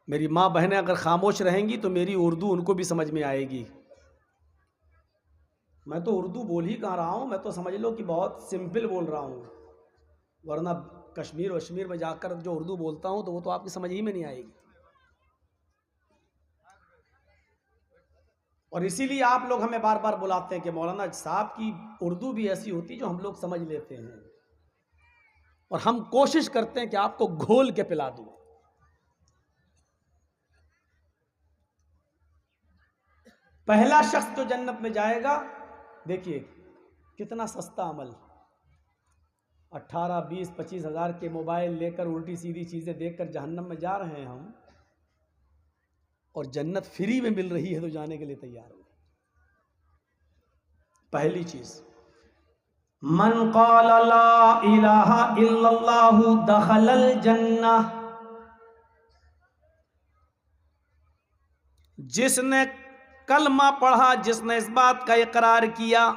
मेरी माँ बहनें अगर खामोश रहेंगी तो मेरी उर्दू उनको भी समझ में आएगी। मैं तो उर्दू बोल ही कहाँ रहा हूँ, मैं तो समझ लो कि बहुत सिंपल बोल रहा हूँ, वरना कश्मीर वश्मीर में जाकर जो उर्दू बोलता हूँ तो वो तो आपकी समझ ही में नहीं आएगी। और इसीलिए आप लोग हमें बार बार बुलाते हैं कि मौलाना साहब की उर्दू भी ऐसी होती है जो हम लोग समझ लेते हैं, और हम कोशिश करते हैं कि आपको घोल के पिला दूं। पहला शख्स जो जन्नत में जाएगा, देखिए कितना सस्ता अमल, 18, 20, 25 हजार के मोबाइल लेकर उल्टी सीधी चीजें देखकर जहन्नम में जा रहे हैं हम, और जन्नत फ्री में मिल रही है तो जाने के लिए तैयार हो। पहली चीज, मन क़ाल ला इलाहा इल्लल्लाहु दखलल जन्नह, जिसने कलमा पढ़ा, जिसने इस बात का इकरार किया,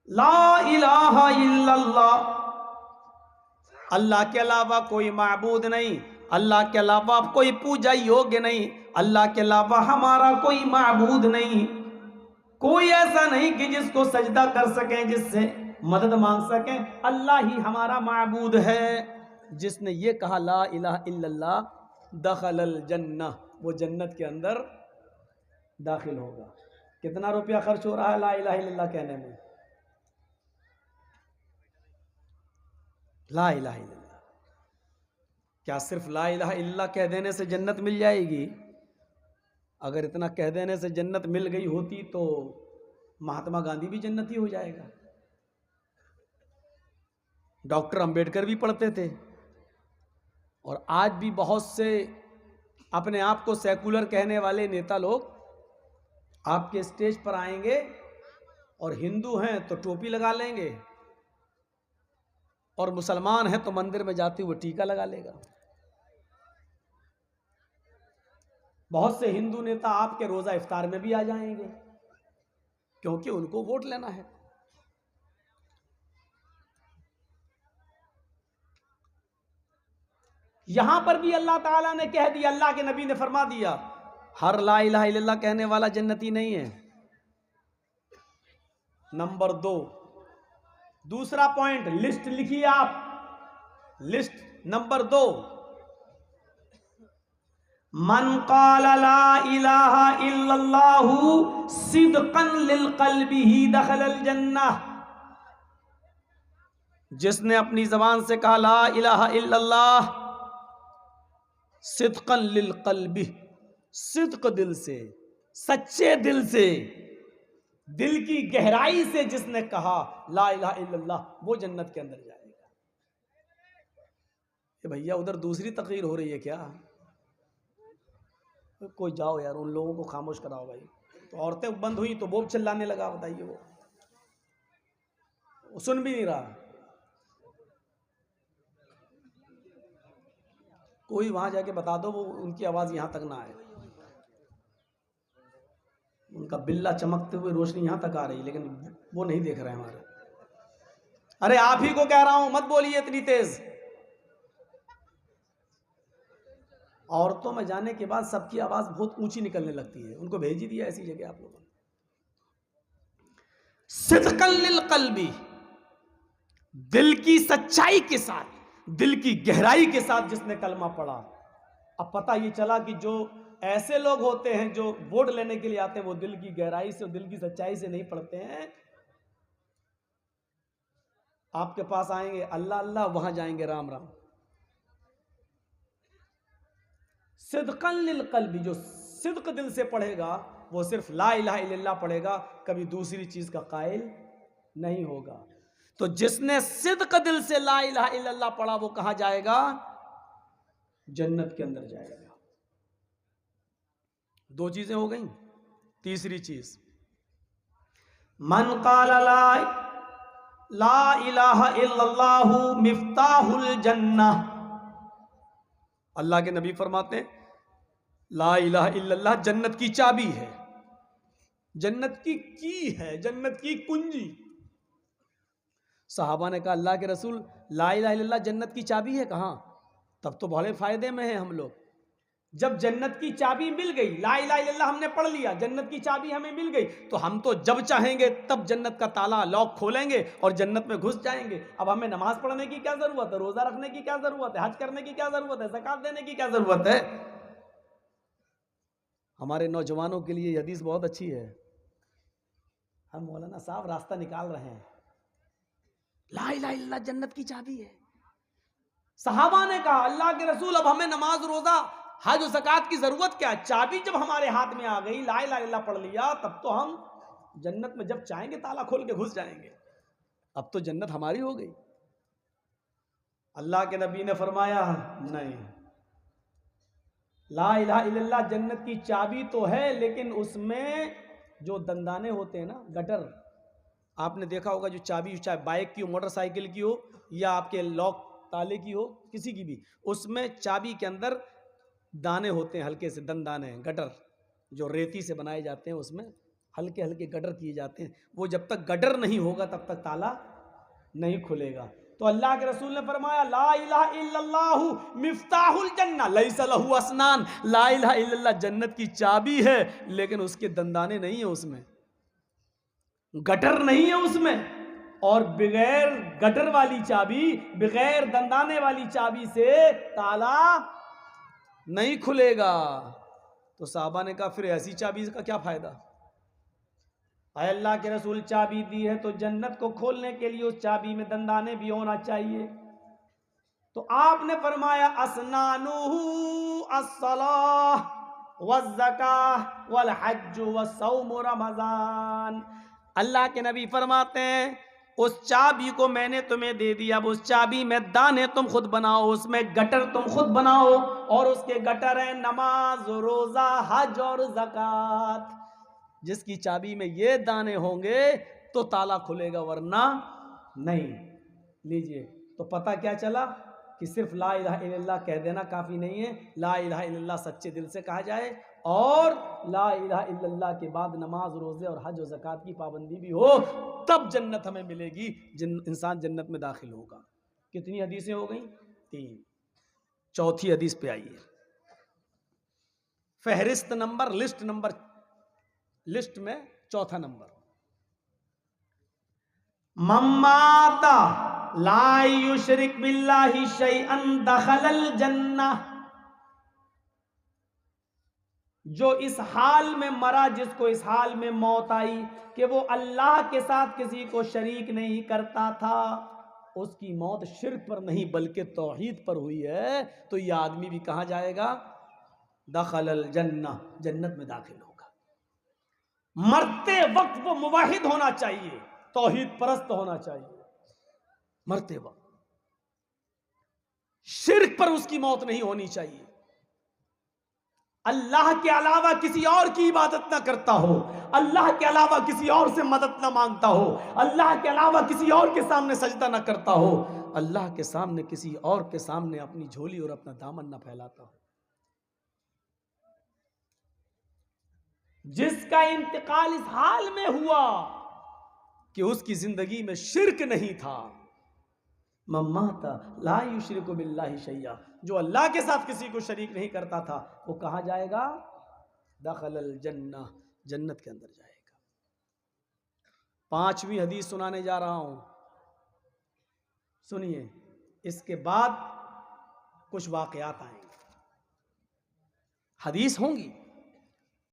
ला इलाहा इल्लल्लाह, अल्लाह के अलावा कोई माबूद नहीं, अल्लाह के अलावा कोई पूजा योग्य नहीं, अल्लाह के अलावा हमारा कोई माबूद नहीं, कोई ऐसा नहीं कि जिसको सजदा कर सकें, जिससे मदद मांग सकें, अल्लाह ही हमारा माबूद है। जिसने ये कहा ला इलाहा इल्लल्लाह, दखलल जन्नह, वो जन्नत के अंदर दाखिल होगा। कितना रुपया खर्च हो रहा है ला इलाहा इल्लल्लाह कहने में? ला इलाहा इल्लल्लाह। क्या सिर्फ ला इलाहा इल्लल्लाह कह देने से जन्नत मिल जाएगी? अगर इतना कह देने से जन्नत मिल गई होती तो महात्मा गांधी भी जन्नती हो जाएगा, डॉक्टर अंबेडकर भी पढ़ते थे, और आज भी बहुत से अपने आप को सेकुलर कहने वाले नेता लोग आपके स्टेज पर आएंगे और हिंदू हैं तो टोपी लगा लेंगे, और मुसलमान हैं तो मंदिर में जाते हुए टीका लगा लेगा। बहुत से हिंदू नेता आपके रोजा इफ्तार में भी आ जाएंगे, क्योंकि उनको वोट लेना है। यहां पर भी अल्लाह ताला ने कह दिया, अल्लाह के नबी ने फरमा दिया, हर ला इलाहा इल्लल्लाह कहने वाला जन्नती नहीं है। नंबर 2, दूसरा पॉइंट, लिस्ट लिखिए आप, लिस्ट नंबर 2, मन क़ाल ला इलाहा इल्लल्लाहु सिद्क़न लिल क़ल्बिही दख़लल जन्नह, जिसने अपनी जबान से कहा ला इलाहा इल्लल्लाह सिद्क़न लिल क़ल्बी, सिद्क़ दिल से, सच्चे दिल से, दिल की गहराई से जिसने कहा ला इलाहा इल्लल्लाह, वो जन्नत के अंदर जाएगा। ये भैया उधर दूसरी तकरीर हो रही है क्या? कोई जाओ यार, उन लोगों को खामोश कराओ भाई। तो औरतें बंद हुई तो वो चिल्लाने लगा, बताइए वो सुन भी नहीं रहा। कोई वहां जाके बता दो वो उनकी आवाज यहां तक ना आए, उनका बिल्ला चमकते हुए रोशनी यहां तक आ रही, लेकिन वो नहीं देख रहे हमारे। अरे आप ही को कह रहा हूं, मत बोलिए इतनी तेज। औरतों में जाने के बाद सबकी आवाज बहुत ऊंची निकलने लगती है, उनको भेज ही दिया ऐसी जगह आप लोगों ने। सिद्क़न लिल क़ल्बी, दिल की सच्चाई के साथ, दिल की गहराई के साथ जिसने कलमा पढ़ा। अब पता ये चला कि जो ऐसे लोग होते हैं जो वोट लेने के लिए आते हैं, वो दिल की गहराई से और दिल की सच्चाई से नहीं पढ़ते हैं। आपके पास आएंगे अल्लाह अल्लाह, वहां जाएंगे राम राम। सिद्क़न लिल क़ल्बी, जो सिद्क़ दिल से पढ़ेगा वो सिर्फ ला इलाहा इल्लल्लाह पढ़ेगा, कभी दूसरी चीज का कायल नहीं होगा। तो जिसने सिद्क़ दिल से ला इलाहा इल्लल्लाह पढ़ा वो कहां जाएगा? जन्नत के अंदर जाएगा। 2 चीजें हो गई। तीसरी चीज, मन क़ाला ला इलाहा इल्लल्लाहु मिफ्ताहुल जन्नह, अल्लाह के नबी फरमाते हैं ला इलाहा इल्लल्लाह जन्नत की चाबी है, जन्नत की है, जन्नत की कुंजी। सहाबा ने कहा अल्लाह के रसूल ला इलाहा इल्लल्लाह जन्नत की चाबी है, कहाँ? तब तो बड़े फायदे में हैं हम लोग। जब जन्नत की चाबी मिल गई, ला इलाहा इल्लल्लाह हमने पढ़ लिया, जन्नत की चाबी हमें मिल गई, तो हम तो जब चाहेंगे तब जन्नत का ताला लॉक खोलेंगे और जन्नत में घुस जाएंगे। अब हमें नमाज पढ़ने की क्या जरूरत है, रोजा रखने की क्या जरूरत है, हज करने की क्या जरूरत है, ज़कात देने की क्या जरूरत है? हमारे नौजवानों के लिए हदीस बहुत अच्छी है। हम मौलाना साहब रास्ता निकाल रहे हैं, ला इलाहा इल्लल्लाह जन्नत की चाबी है। सहाबा ने कहा अल्लाह के रसूल अब हमें नमाज रोजा हज और ज़कात की जरूरत क्या है? चाबी जब हमारे हाथ में आ गई, ला इलाहा इल्लल्लाह पढ़ लिया, तब तो हम जन्नत में जब चाहेंगे ताला खोल के घुस जाएंगे। अब तो जन्नत हमारी हो गई। अल्लाह के नबी ने फरमाया नहीं, ला इलाहा इल्लल्लाह जन्नत की चाबी तो है, लेकिन उसमें जो दंदाने होते हैं ना, गटर, आपने देखा होगा, जो चाबी चाहे बाइक की हो, मोटरसाइकिल की हो, या आपके लॉक ताले की हो, किसी की भी, उसमें चाबी के अंदर दाने होते हैं, हल्के से दंदाने, गटर जो रेती से बनाए जाते हैं, उसमें हल्के हल्के गटर किए जाते हैं। वो जब तक गटर नहीं होगा तब तक ताला नहीं खुलेगा। तो अल्लाह के रसूल ने फरमाया ला इलाहा इल्लल्लाहु मिफ्ताहुल जन्नह लैसा लहू अस्नान, ला इलाहा इल्लल्लाह जन्नत की चाबी है, लेकिन उसके दंदाने नहीं है, उसमें गटर नहीं है उसमें। और बगैर गटर वाली चाबी, बगैर दंदाने वाली चाबी से ताला नहीं खुलेगा। तो साहबा ने कहा फिर ऐसी चाबी का क्या फायदा? अल्लाह के रसूल चाबी दी है तो जन्नत को खोलने के लिए उस चाबी में दंदाने भी होना चाहिए। तो आपने फरमाया अस्नानुहु अस्सलाह वज़्ज़काह वल हज्ज वस्सौम रमज़ान। अल्लाह के नबी फरमाते हैं उस चाबी को मैंने तुम्हें दे दिया, अब उस चाबी में दाने तुम खुद बनाओ, उसमें गटर तुम खुद बनाओ, और उसके गटर हैं नमाज, रोजा, हज और ज़कात। जिसकी चाबी में ये दाने होंगे तो ताला खुलेगा, वरना नहीं। लीजिए, तो पता क्या चला कि सिर्फ ला इलाहा इल्लल्लाह कह देना काफ़ी नहीं है, ला इलाहा इल्लल्लाह सच्चे दिल से कहा जाए, और ला इलाहा इल्लल्लाह के बाद नमाज, रोज़े और हज और ज़कात की पाबंदी भी हो, तब जन्नत हमें मिलेगी, इंसान जन्नत में दाखिल होगा। कितनी हदीसें हो गई? 3। चौथी हदीस पे आइए। फहरिस्त नंबर, लिस्ट में चौथा नंबर, मम्माता ला युशरिक बिल्लाहि शैअन दखलल जन्नह। जो इस हाल में मरा, जिसको इस हाल में मौत आई कि वो अल्लाह के साथ किसी को शरीक नहीं करता था, उसकी मौत शिर्क पर नहीं बल्कि तौहीद पर हुई है, तो ये आदमी भी कहाँ जाएगा? दखलल जन्नह, जन्नत में दाखिल होगा। मरते वक्त वो मुवाहिद होना चाहिए, तौहीद परस्त होना चाहिए। मरते वक्त शिर्क पर उसकी मौत नहीं होनी चाहिए। अल्लाह के अलावा किसी और की इबादत ना करता हो, अल्लाह के अलावा किसी और से मदद ना मांगता हो, अल्लाह के अलावा किसी और के सामने सजदा ना करता हो, अल्लाह के सामने किसी और के सामने अपनी झोली और अपना दामन ना फैलाता हो। जिसका इंतकाल इस हाल में हुआ कि उसकी जिंदगी में शिर्क नहीं था, मम्माता ला युशरिकु बिल्लाहि शैया, जो अल्लाह के साथ किसी को शरीक नहीं करता था, वो कहाँ जाएगा? दखलल जन्नह, जन्नत के अंदर जाएगा। 5वीं हदीस सुनाने जा रहा हूं, सुनिए। इसके बाद कुछ वाकयात आएंगे, हदीस होंगी